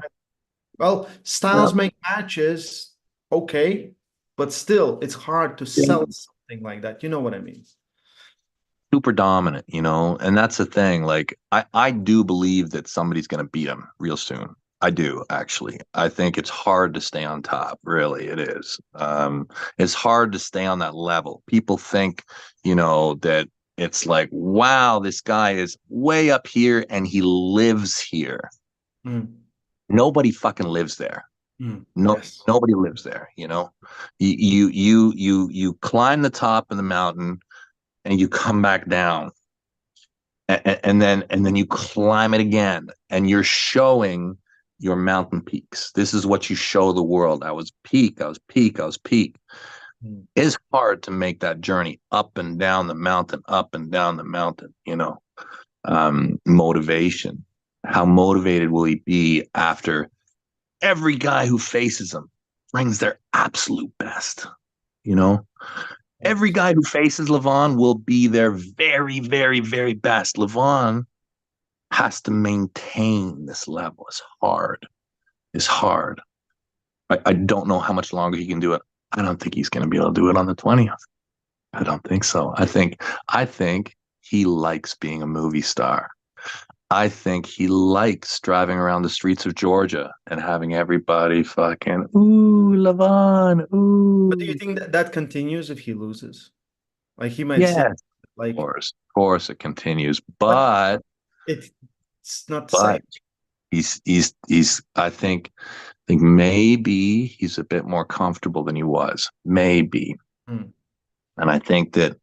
Well, Styles make matches, okay, but still, it's hard to sell something like that. You know what I mean? Super dominant, and that's the thing. Like, I do believe that somebody's going to beat him real soon. I do, actually. I think it's hard to stay on top. Really, it is. It's hard to stay on that level. People think, that it's like, wow, this guy is way up here and he lives here. Nobody fucking lives there. Nobody lives there. You climb the top of the mountain and you come back down, and then you climb it again, and you're showing your mountain peaks. This is what you show the world. I was peak, I was peak, I was peak. It's hard to make that journey up and down the mountain, up and down the mountain, motivation. How motivated will he be after every guy who faces him brings their absolute best? Every guy who faces Levan will be their very, very, very best. Levan has to maintain this level. It's hard. It's hard. I don't know how much longer he can do it. I don't think he's going to be able to do it on the 20th. I don't think so. I think he likes being a movie star. I think he likes driving around the streets of Georgia and having everybody fucking, ooh, Levan, ooh. But do you think that continues if he loses? Like he might say, Yes, like, of course it continues, but it's not the same. he's I think maybe he's a bit more comfortable than he was. Maybe. And I think that,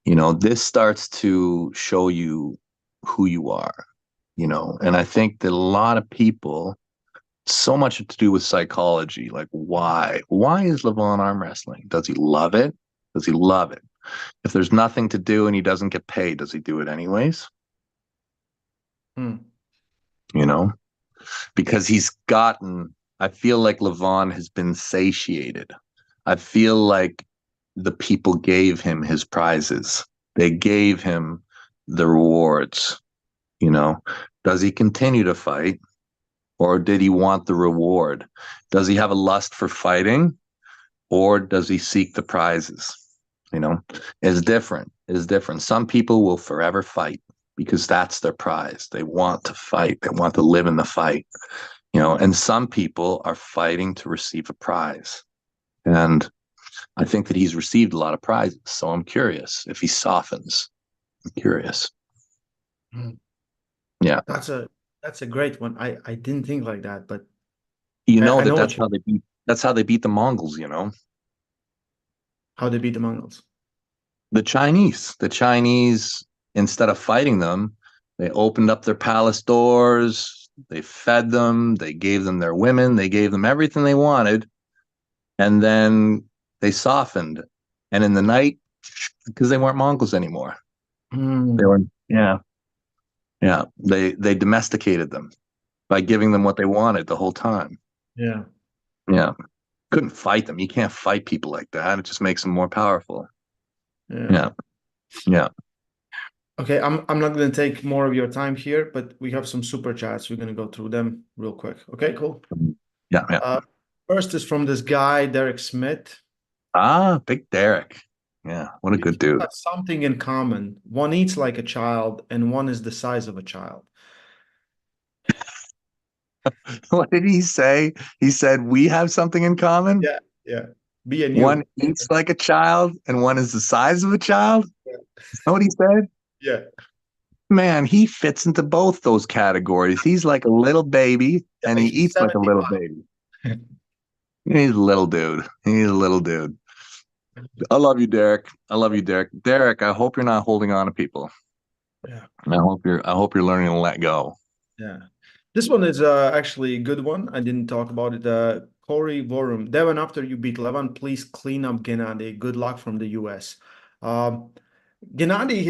this starts to show you who you are, and I think that a lot of people, so much to do with psychology, like why is Levan arm wrestling? Does he love it? Does he love it? If there's nothing to do and he doesn't get paid, does he do it anyways? Because I feel like Levan has been satiated. I feel like the people gave him his prizes. They gave him the rewards. Does he continue to fight, or did he want the reward? Does he have a lust for fighting, or does he seek the prizes? It's different. It's different. Some people will forever fight because that's their prize. They want to fight. They want to live in the fight. And some people are fighting to receive a prize. And I think that he's received a lot of prizes. So I'm curious if he softens. I'm curious. Yeah. That's a great one. I didn't think like that, but that's how they beat the Mongols, How they beat the Mongols. The Chinese, instead of fighting them, they opened up their palace doors, they fed them, they gave them their women, they gave them everything they wanted, and then they softened. And in the night, because they weren't Mongols anymore, they were, they domesticated them by giving them what they wanted the whole time. Yeah. Couldn't fight them. You can't fight people like that. It just makes them more powerful. Yeah. Okay, I'm not going to take more of your time here, but we have some super chats. We're going to go through them real quick. Okay, cool. Yeah. First is from this guy, Derek Smith. Big Derek. Yeah, what a good dude. Have something in common. One eats like a child, and one is the size of a child. What did he say? He said, we have something in common? Yeah. Be a new. One eats like a child, and one is the size of a child? Yeah. Is that what he said? Yeah. Man, he fits into both those categories. He's like a little baby, and he eats like a little baby. He's a little dude. He's a little dude. I love you, Derek. I love you, Derek. Derek, I hope you're not holding on to people. Yeah. And I hope you're learning to let go. Yeah. This one is actually a good one. I didn't talk about it. Corey Vorum. Devon, after you beat Levan, please clean up Gennady. Good luck from the US. Gennady,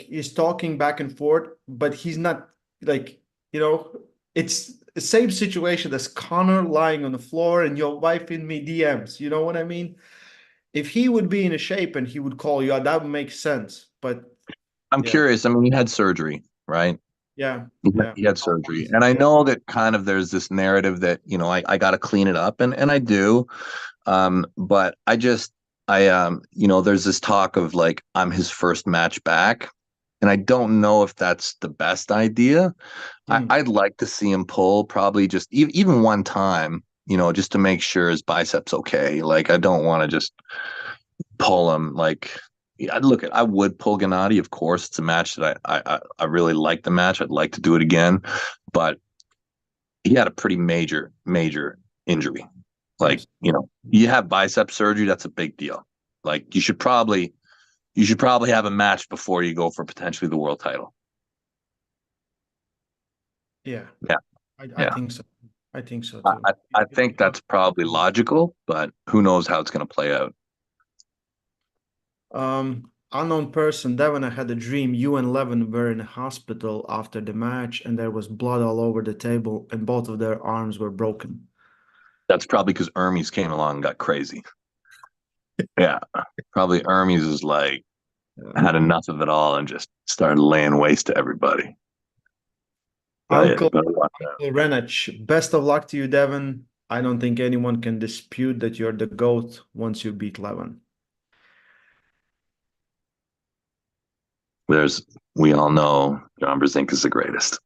he's talking back and forth, but he's not it's the same situation as Connor lying on the floor and your wife in me DMs. You know what I mean? If he would be in a shape and he would call you out, that would make sense. But I'm curious. I mean, he had surgery, right? Yeah. He had surgery. And I know that kind of there's this narrative that, I got to clean it up, and I do. But there's this talk of like, I'm his first match back. And I don't know if that's the best idea. I'd like to see him pull probably just even one time, just to make sure his biceps okay. Like, I don't want to just pull him like, I would pull Gennady. Of course, it's a match that I really like the match. I'd like to do it again, but he had a pretty major injury. Like, you have bicep surgery. That's a big deal. Like, you should probably have a match before you go for potentially the world title. Yeah. Yeah. I think so. I think so I, too. I I think that's probably logical, but who knows how it's going to play out. Unknown person, Devon, I had a dream. You and Levan were in a hospital after the match, and there was blood all over the table, and both of their arms were broken. That's probably because Hermes came along and got crazy. Yeah, probably Hermes is like Yeah. had enough of it all and just started laying waste to everybody. But yeah, Uncle better watch out. Renach, best of luck to you, Devon. I don't think anyone can dispute that you're the GOAT once you beat Levan. We all know John Brzenk is the greatest.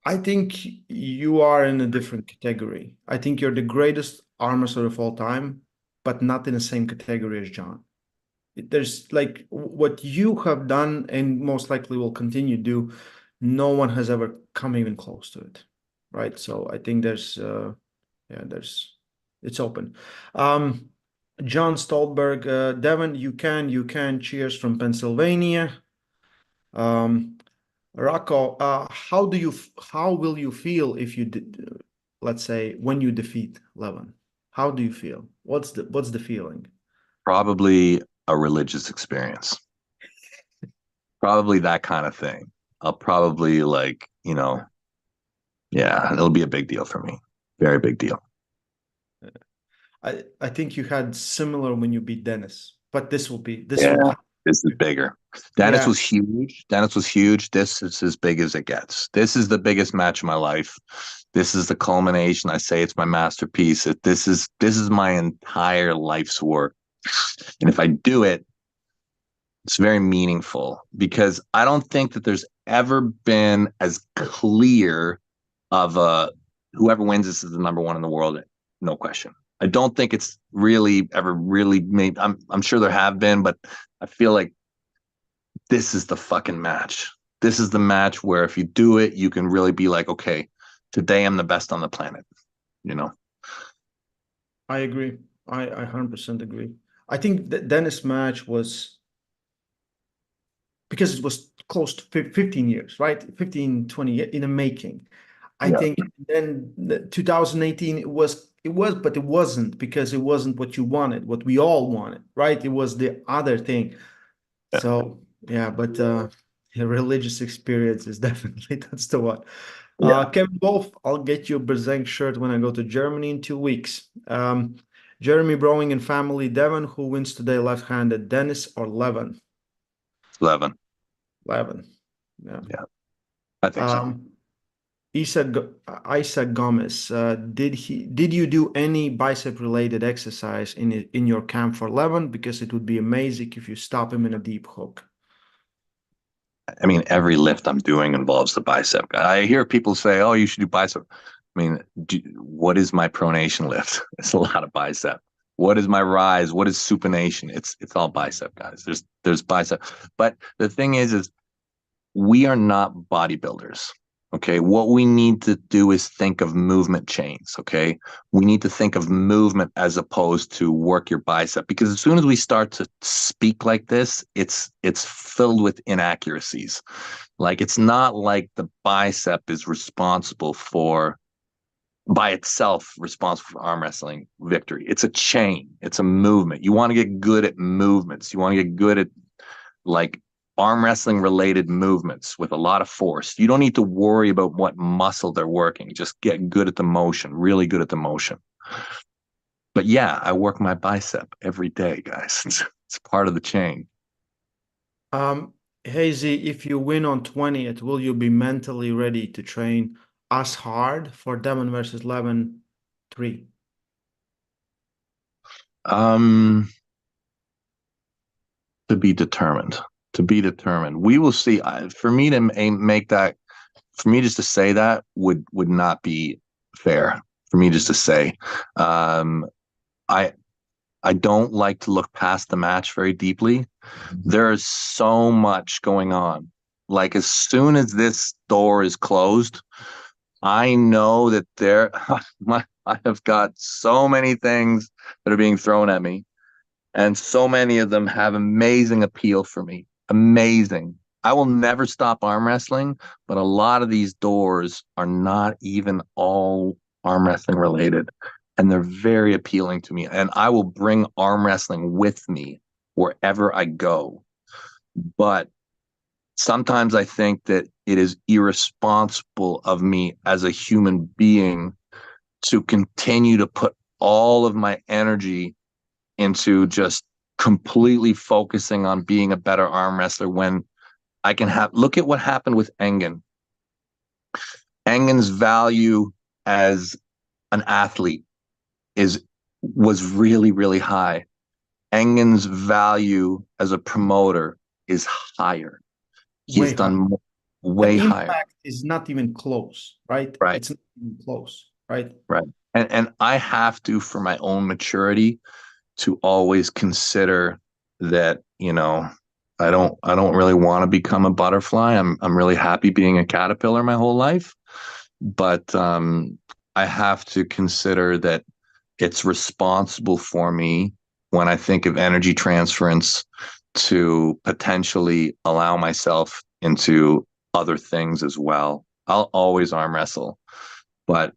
I think you are in a different category. I think you're the greatest arm wrestler of all time, but not in the same category as John. There's like what you have done and most likely will continue to do, no one has ever come even close to it. Right. So I think it's open. Um, John Stolberg, Devon, you can. Cheers from Pennsylvania. Um, Rocco, how will you feel if you did, let's say, when you defeat Levan? How do you feel? What's the feeling? Probably a religious experience. Probably that kind of thing. I'll probably yeah, it'll be a big deal for me. Very big deal. I think you had similar when you beat Dennis, but this will Yeah, have, this is bigger. Dennis yeah. was huge. Dennis was huge. This is as big as it gets. This is the biggest match of my life. This is the culmination. I say it's my masterpiece. This is my entire life's work. And if I do it, it's very meaningful because I don't think that there's ever been as clear of a whoever wins this is the number one in the world, no question. I don't think it's really ever really made. I'm sure there have been, but I feel like this is the fucking match. This is the match where if you do it, you can really be like, okay, today I'm the best on the planet. You know, I agree. I 100% agree. I think the Dennis match was because it was close to 15 years, right? 15, 20 in the making. I yeah, think then 2018 it was, but it wasn't because it wasn't what you wanted, what we all wanted, right? It was the other thing. yeah, So yeah, but a religious experience is definitely that's the one. yeah. Kevin Wolf, I'll get you a Berzenk shirt when I go to Germany in 2 weeks. Jeremy Browning and family, Devon, who wins today left-handed, Dennis or Levan? 11. Levan. Yeah. Yeah, I think so. Um, Isaac Gomez, did you do any bicep related exercise in your camp for Levan? Because it would be amazing if you stop him in a deep hook. I mean, every lift I'm doing involves the bicep. I hear people say, "Oh, you should do bicep." I mean, what is my pronation lift? It's a lot of bicep. What is my rise? What is supination? It's all bicep, guys. There's bicep. But the thing is we are not bodybuilders. Okay. What we need to do is think of movement chains. Okay. We need to think of movement as opposed to work your bicep because as soon as we start to speak like this, it's filled with inaccuracies. Like it's not like the bicep is responsible for by itself responsible for arm wrestling victory. It's a chain. It's a movement. You want to get good at movements. You want to get good at like arm wrestling related movements with a lot of force. You don't need to worry about what muscle they're working. Just get good at the motion, really good at the motion. But yeah, I work my bicep every day, guys. It's part of the chain. Hazy, if you win on 20th, will you be mentally ready to train as hard for Demon versus Levin 3? Um, to be determined. To be determined. We will see. For me to make that, for me just to say that would not be fair. For me just to say, um, I I don't like to look past the match very deeply. There is so much going on. Like as soon as this door is closed, I know that I have got so many things that are being thrown at me, and so many of them have amazing appeal for me. Amazing. I will never stop arm wrestling, but a lot of these doors are not even all arm wrestling related, and they're very appealing to me. And I will bring arm wrestling with me wherever I go. But sometimes I think that it is irresponsible of me as a human being to continue to put all of my energy into just completely focusing on being a better arm wrestler when I can have look at what happened with Engen. Engen's value as an athlete was really, really high. Engen's value as a promoter is higher. He's Way high. done The way higher. impact is not even close, right? Right. It's not even close, right? Right. And I have to, for my own maturity, to always consider that, I don't really want to become a butterfly. I'm really happy being a caterpillar my whole life. But I have to consider that it's responsible for me when I think of energy transference to potentially allow myself into other things as well. I'll always arm wrestle, but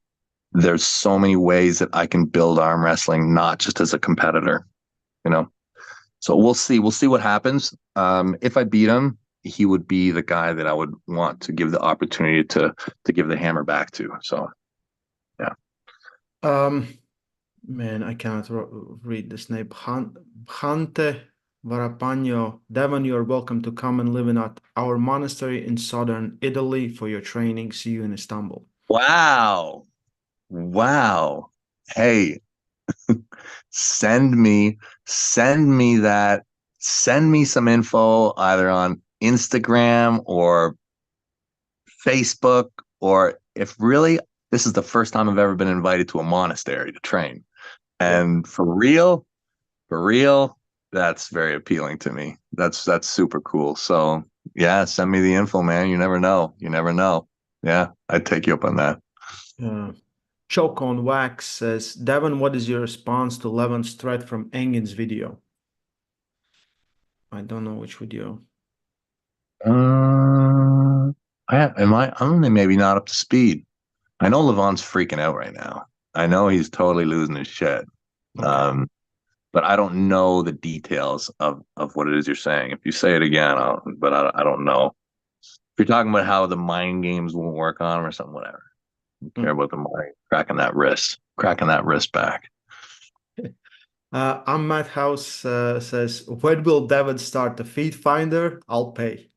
there's so many ways that I can build arm wrestling, not just as a competitor, you know. So we'll see. We'll see what happens. If I beat him, he would be the guy that I would want to give the opportunity to give the hammer back to. So, yeah. Man, I cannot read this name. Hante Varapagno. Devon, you are welcome to come and live in our monastery in southern Italy for your training. See you in Istanbul. Wow. Wow. Hey, send me that. Send me some info either on Instagram or Facebook, or if really this is the first time I've ever been invited to a monastery to train. Yeah. And for real, that's very appealing to me. That's super cool. So yeah, send me the info, man. You never know. You never know. Yeah, I'd take you up on that. Choke on Wax says, Devon, what is your response to Levan's threat from Engen's video? I don't know which video. I'm maybe not up to speed. I know Levan's freaking out right now. I know he's totally losing his shit. Okay. But I don't know the details of what it is you're saying. If you say it again, I don't know. If you're talking about how the mind games won't work on him or something, whatever. I don't care about the mind cracking that wrist back. I'm Matt House says, when will Devon start the feed finder? I'll pay.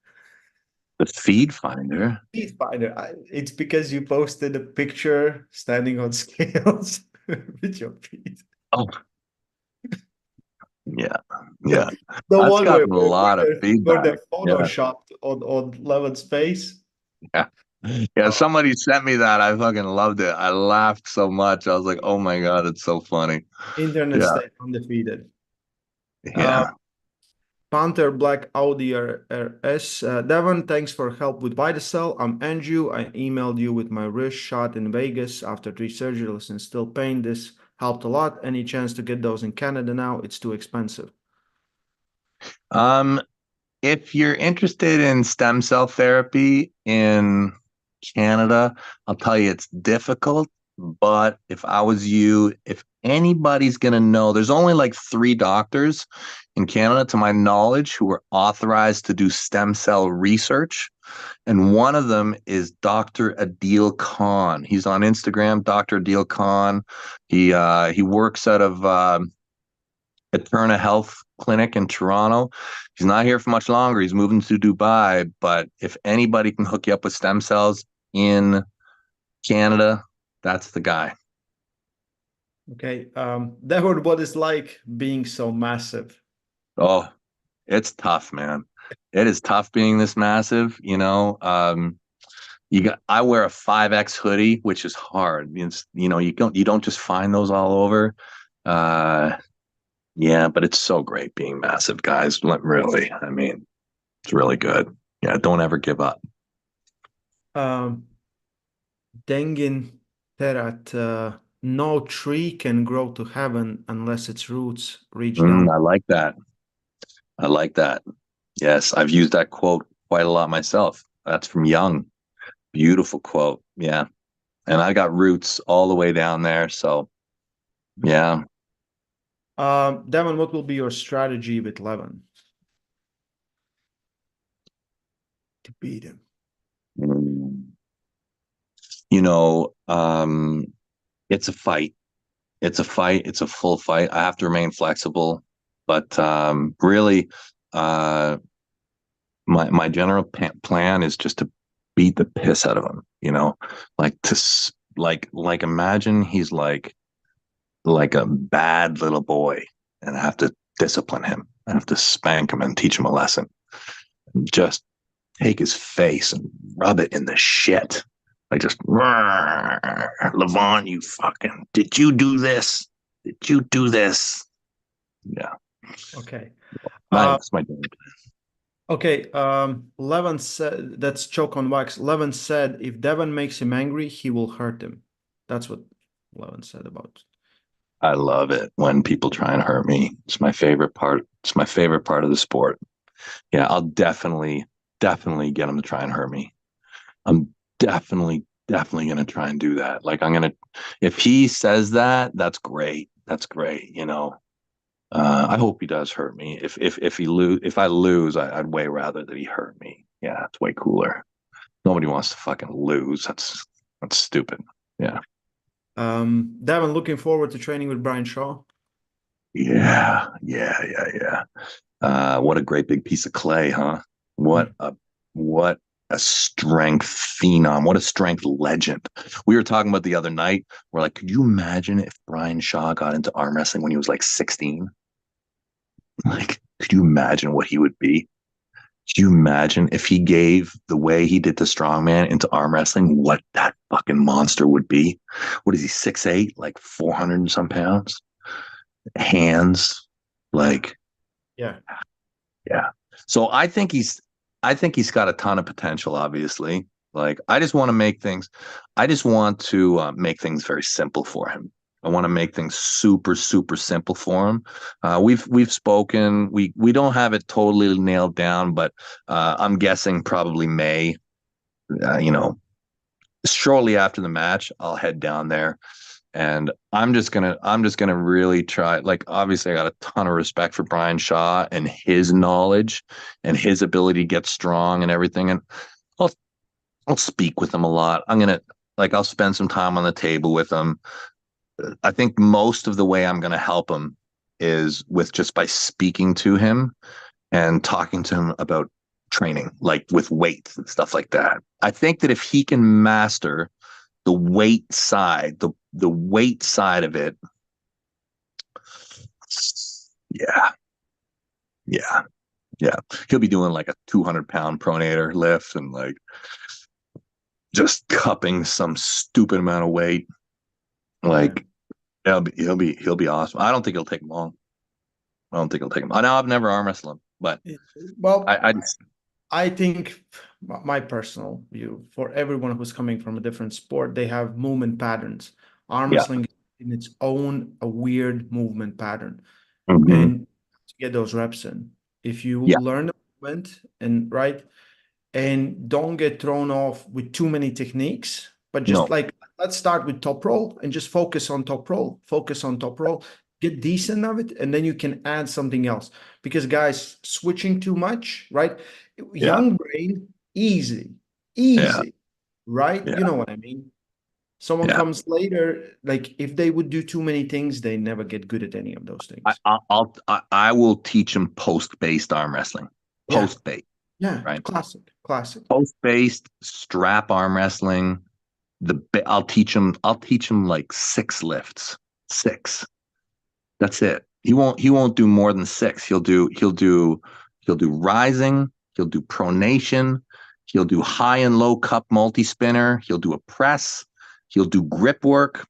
The feed finder. Feed finder. It's because you posted a picture standing on scales with your feet. Oh, yeah, yeah. The That's one gotten a lot of where they feedback. Yeah, photoshopped on Levan's face. yeah, yeah. Oh, Somebody sent me that. I fucking loved it. I laughed so much. I was like, "Oh my god, it's so funny." internet Yeah, stayed undefeated. yeah. Panther Black Audi RS. Devon, thanks for help with Vitacell. I'm Andrew. I emailed you with my wrist shot in Vegas after 3 surgeries and still pain. This helped a lot. Any chance to get those in Canada now? It's too expensive. Um, if you're interested in stem cell therapy in Canada, I'll tell you it's difficult. But if I was you, if anybody's going to know, there's only like 3 doctors in Canada, to my knowledge, who are authorized to do stem cell research. And one of them is Dr. Adil Khan. He's on Instagram, Dr. Adil Khan. He works out of Eterna Health Clinic in Toronto. He's not here for much longer. He's moving to Dubai. But if anybody can hook you up with stem cells in Canada, that's the guy. Okay. Devon, what is like being so massive? Oh, it's tough, man. It is tough being this massive. I wear a 5X hoodie, which is hard. You don't just find those all over. Yeah, but it's so great being massive, guys. Like, really, I mean, it's really good. Yeah, don't ever give up. Um, Dengin Terat, no tree can grow to heaven unless its roots reach down. I like that. I like that. Yes, I've used that quote quite a lot myself. That's from Young. Beautiful quote. Yeah. And I got roots all the way down there. So yeah. Devon, what will be your strategy with Levan to beat him? Mm. You know, it's a fight. It's a fight. It's a full fight. I have to remain flexible, but really, uh, my general plan is just to beat the piss out of him. You know, like like imagine he's like a bad little boy, and I have to discipline him. I have to spank him and teach him a lesson. Just take his face and rub it in the shit. Like just, Levan, you fucking, did you do this? Did you do this? Yeah. Okay. That's my game. Okay. Levan said that's choke on wax. Levan said if Devon makes him angry, he will hurt him. That's what Levan said about. I love it when people try and hurt me. It's my favorite part. It's my favorite part of the sport. Yeah, I'll definitely get him to try and hurt me. I'm definitely going to try and do that. Like if he says that, that's great. That's great. You know, I hope he does hurt me. If I lose, I'd way rather that he hurt me. Yeah, it's way cooler. Nobody wants to fucking lose. That's stupid. Yeah. Devon, looking forward to training with Brian Shaw. Yeah. What a great big piece of clay, huh? What a strength phenom. What a strength legend. We were talking about the other night. We're like, could you imagine if Brian Shaw got into arm wrestling when he was like 16? Like, could you imagine what he would be? Could you imagine if he gave the way he did to strongman into arm wrestling, what that fucking monster would be? What is he, 6'8", like 400 and some pounds? Hands, like, Yeah. yeah. So I think he's got a ton of potential, obviously. Like, I just want to make things very simple for him. I want to make things super, super simple for him. We've spoken. We don't have it totally nailed down, but I'm guessing probably May. You know, shortly after the match, I'll head down there, and I'm just gonna really try. Like, obviously, I got a ton of respect for Brian Shaw and his knowledge and his ability to get strong and everything. And I'll I'll speak with him a lot. I'll spend some time on the table with him. I think most of the way I'm going to help him is with just by speaking to him and talking to him about training, like with weights and stuff like that. I think that if he can master the weight side, the weight side of it, yeah, yeah, yeah, he'll be doing like a 200-pound pronator lift and like just cupping some stupid amount of weight. Like, he'll be awesome. I don't think it'll take him long. I don't think it'll take him. I know I've never arm wrestled him, but Well, I just, I think my personal view for everyone who's coming from a different sport, they have movement patterns. Arm yeah. wrestling in its own a weird movement pattern, Mm-hmm. and to get those reps in. If you Yeah. learn the movement and don't get thrown off with too many techniques, but just No. like let's start with top roll and just focus on top roll, get decent of it, and then you can add something else. Because guys, switching too much, right? Yeah. Young brain, Yeah. easy, right? Yeah. You know what I mean? Someone Yeah. comes later, like if they would do too many things, they never get good at any of those things. I will teach him post-based arm wrestling. Yeah, Post-based, yeah, right? classic. Post-based strap arm wrestling. I'll teach him like 6 lifts. 6. That's it. He won't do more than 6. He'll do rising, he'll do pronation, he'll do high and low cup multi-spinner, he'll do a press, he'll do grip work,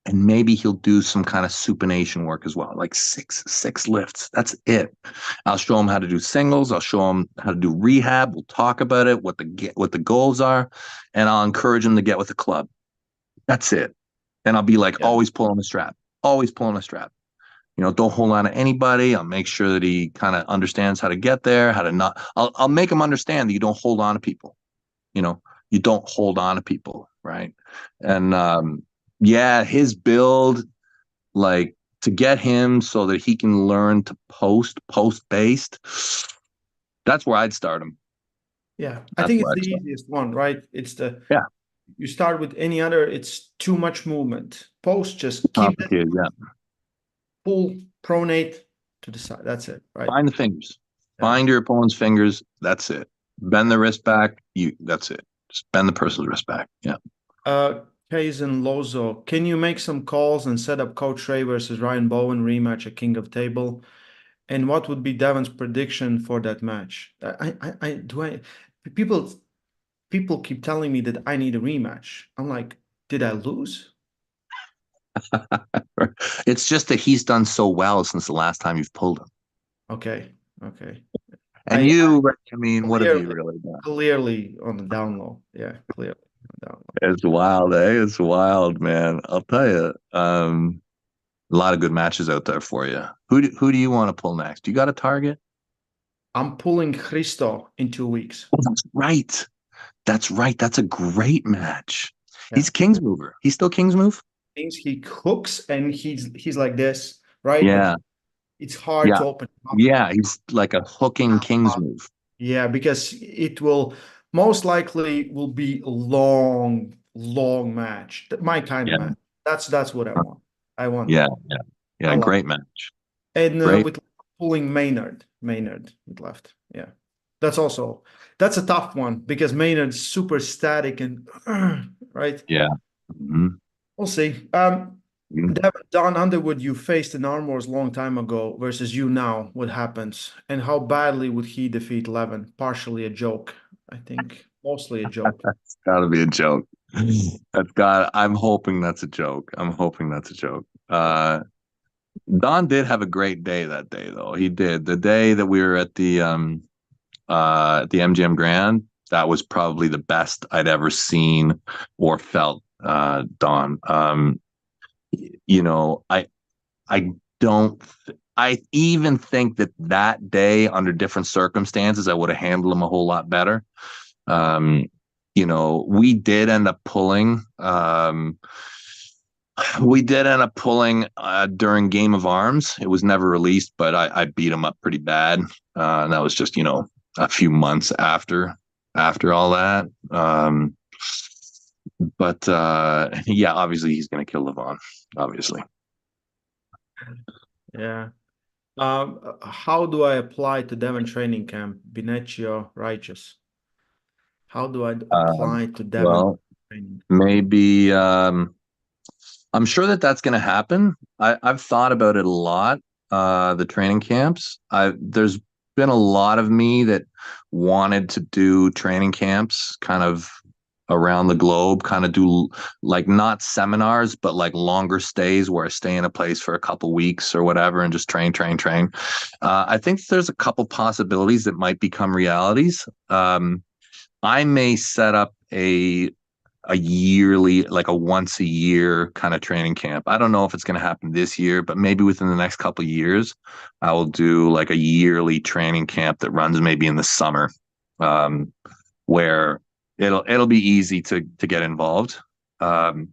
and maybe he'll do some kind of supination work as well. Like six lifts. That's it. I'll show him how to do singles, I'll show him how to do rehab, we'll talk about it, what the goals are, and I'll encourage him to get with the club. That's it. And I'll be like, Yeah. always pulling the strap. Always pulling the strap. You know, don't hold on to anybody. I'll make sure that he kind of understands how to get there, how to not. I'll make him understand that you don't hold on to people. You know, you don't hold on to people, right? right? And yeah, his build, like to get him so that he can learn to post based, that's where I'd start him. Yeah, I That's think where it's I'd the start. easiest one, right? It's the Yeah, you start with any other, it's too much movement. Post, just keep it, complicated. Yeah, pull, pronate to the side. That's it, right? find the fingers, Yeah. find your opponent's fingers. That's it. Bend the wrist back. That's it. Just bend the person's wrist back. Yeah. Uh, Kaizen Lozo, can you make some calls and set up Coach Ray versus Ryan Bowen rematch at King of Table? And what would be Devon's prediction for that match? People, people keep telling me that I need a rematch. I'm like, did I lose? It's just that he's done so well since the last time you've pulled him. Okay, okay. And I you, I mean, what have you clearly, really done? clearly on the down low. Yeah, clearly on the down low. It's wild, eh? It's wild, man. I'll tell you. A lot of good matches out there for you. Who do you want to pull next? You got a target? I'm pulling Christo in 2 weeks. Oh, that's right. That's right. That's a great match. Yeah. He's King's mover. He's still King's move? Things he hooks and he's like this, right? But Yeah. it's hard Yeah. to open up. Yeah. He's like a hooking King's move. Yeah, because it will most likely will be a long, long match. My kind of Yeah. match. That's what I want. I want Yeah. that. Yeah. I Yeah. love Great it. match. And Great. with pulling Maynard with left. Yeah. That's a tough one because Maynard's super static and right. Yeah. Mhm. We'll see. Mhm. Don Underwood, you faced in Arm Wars a long time ago versus you now. What happens? And how badly would he defeat Levan? Partially a joke, I think. Mostly a joke. It's got to be a joke. That's got. I'm hoping that's a joke. I'm hoping that's a joke. Don did have a great day that day, though. He did. The day that we were at the MGM Grand, that was probably the best I'd ever seen or felt Don. You know, I don't. I even think that that day, under different circumstances, I would have handled him a whole lot better. Um, you know, we did end up pulling during Game of Arms. It was never released, but I beat him up pretty bad. And that was just, a few months after all that. But yeah, obviously he's going to kill Levan, obviously. Yeah. How do I apply to Devon training camp? Bineccio Righteous. How do I apply to Devon Well, training? maybe I'm sure that that's going to happen. I've thought about it a lot. The training camps. There's been a lot of me that wanted to do training camps, kind of around the globe, kind of do like not seminars, but like longer stays where I stay in a place for a couple weeks or whatever and just train, train, train. I think there's a couple possibilities that might become realities. I may set up a yearly, like a once a year kind of training camp. I don't know if it's going to happen this year, but maybe within the next couple of years, I will do like a yearly training camp that runs maybe in the summer, where it'll be easy to get involved. And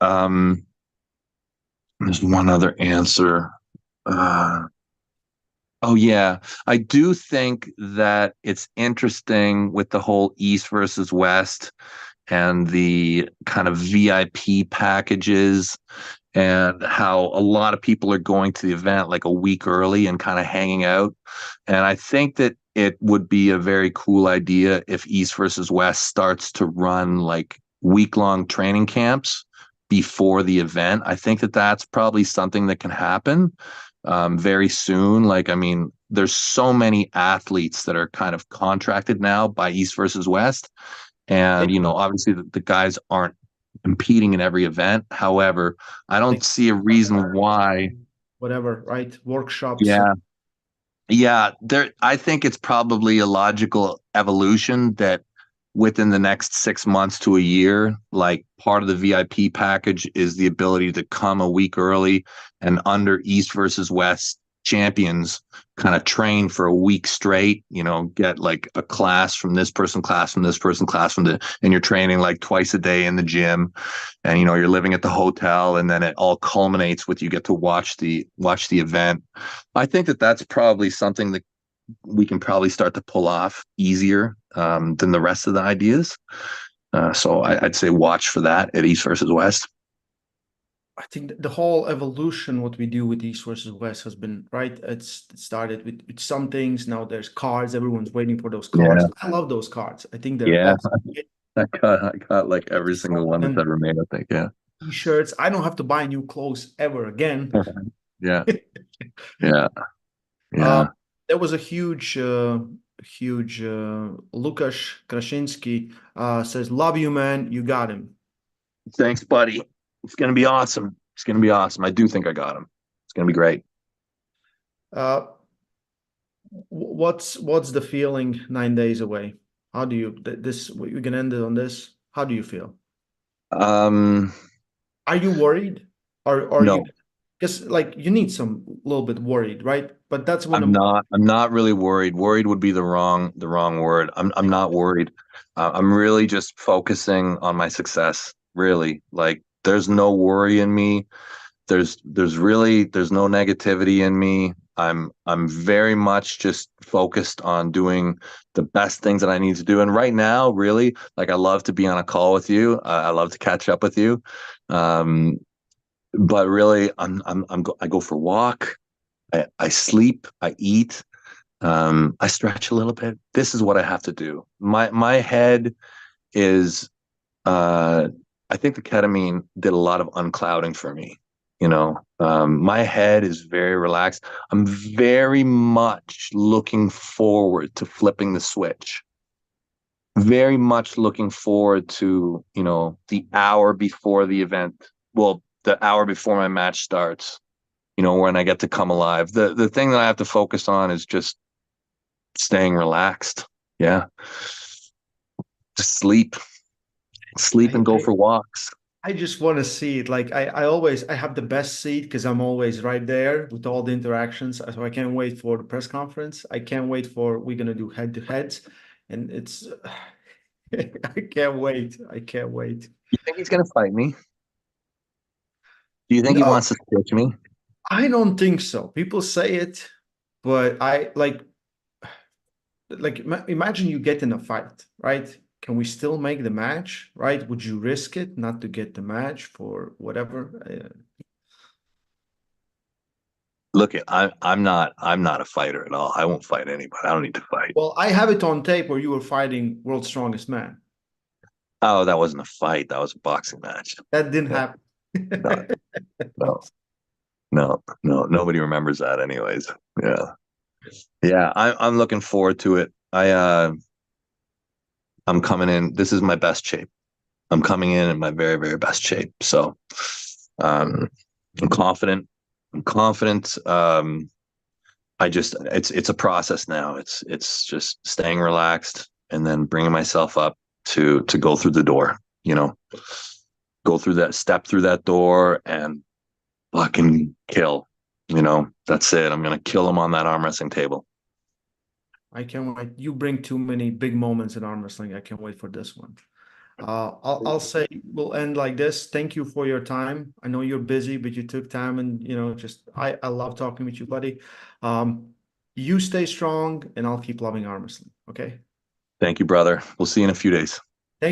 there's one other answer. Oh yeah, I do think that it's interesting with the whole East versus West and the kind of VIP packages and how a lot of people are going to the event like a week early and kind of hanging out. And I think that it would be a very cool idea if East versus West starts to run like week-long training camps before the event. I think that that's probably something that can happen very soon. Like, I mean, there's so many athletes that are kind of contracted now by East versus West. And, obviously the guys aren't competing in every event. However, I don't see a reason why. Whatever, right? Workshops. Yeah. Yeah. I think it's probably a logical evolution that within the next 6 months to a year, like part of the VIP package is the ability to come a week early and under East versus West champions kind of train for a week straight, get like a class from this person, class from this person, and you're training like twice a day in the gym, and you're living at the hotel, and then it all culminates with you get to watch the event. I think that that's probably something that we can probably start to pull off easier than the rest of the ideas. So I'd say watch for that at East versus West. I think the whole evolution, what we do with East versus West has been right. It started with some things. Now there's cards. Everyone's waiting for those cards. Yeah. I love those cards. I think they're Yeah. awesome. I got like every single one that's And ever made, I think. Yeah. t-shirts. I don't have to buy new clothes ever again. Yeah. Yeah. Uh, Yeah. there was a huge Lukasz Krasinski says, "Love you, man. You got him." Thanks, buddy. It's gonna be awesome. It's gonna be awesome. I do think I got him. It's gonna be great. Uh, what's the feeling 9 days away? How do you this? We can end it on this. How do you feel? Um, Are you worried? Or are you no, because like you need some little bit worried, right? But that's when I'm not. I'm not really worried. Worried would be the wrong word. I'm not worried. I'm really just focusing on my success. Really, like there's no worry in me. There's no negativity in me. I'm very much just focused on doing the best things that I need to do. And right now, really, like I love to be on a call with you. I love to catch up with you. Um, but really, I go for a walk. I sleep. I eat. I stretch a little bit. This is what I have to do. My head is. I think the ketamine did a lot of unclouding for me. My head is very relaxed. I'm very much looking forward to flipping the switch. Very much looking forward to, the hour before the event. Well, the hour before my match starts, when I get to come alive. The thing that I have to focus on is just staying relaxed. Yeah. Just sleep and go for walks. I just want to see it. Like I have the best seat because I'm always right there with all the interactions. So I can't wait for the press conference. I can't wait for we're gonna do head to heads, and it's I can't wait. I can't wait. You think he's gonna fight me? Do you think he No, wants to switch me? I don't think so. People say it, but I like imagine you get in a fight, right? Can we still make the match, right? Would you risk it not to get the match for whatever? Look, I'm not a fighter at all. I won't fight anybody. I don't need to fight. Well, I have it on tape where you were fighting World's Strongest Man. Oh, that wasn't a fight. That was a boxing match. That didn't Yeah, happen. no, no, no. Nobody remembers that, anyways. Yeah, yeah. I'm looking forward to it. I'm coming in. This is my best shape. I'm coming in my very, very best shape. So, um, I'm confident. I'm confident. It's a process now. It's just staying relaxed and then bringing myself up to go through the door. Go through that, step through that door, and fucking kill. That's it. I'm gonna kill him on that arm wrestling table. I can't wait. You bring too many big moments in arm wrestling. I can't wait for this one. I'll say we'll end like this. Thank you for your time. I know you're busy, but you took time and just I love talking with you, buddy. You stay strong and I'll keep loving arm wrestling. Okay. Thank you, brother. We'll see you in a few days.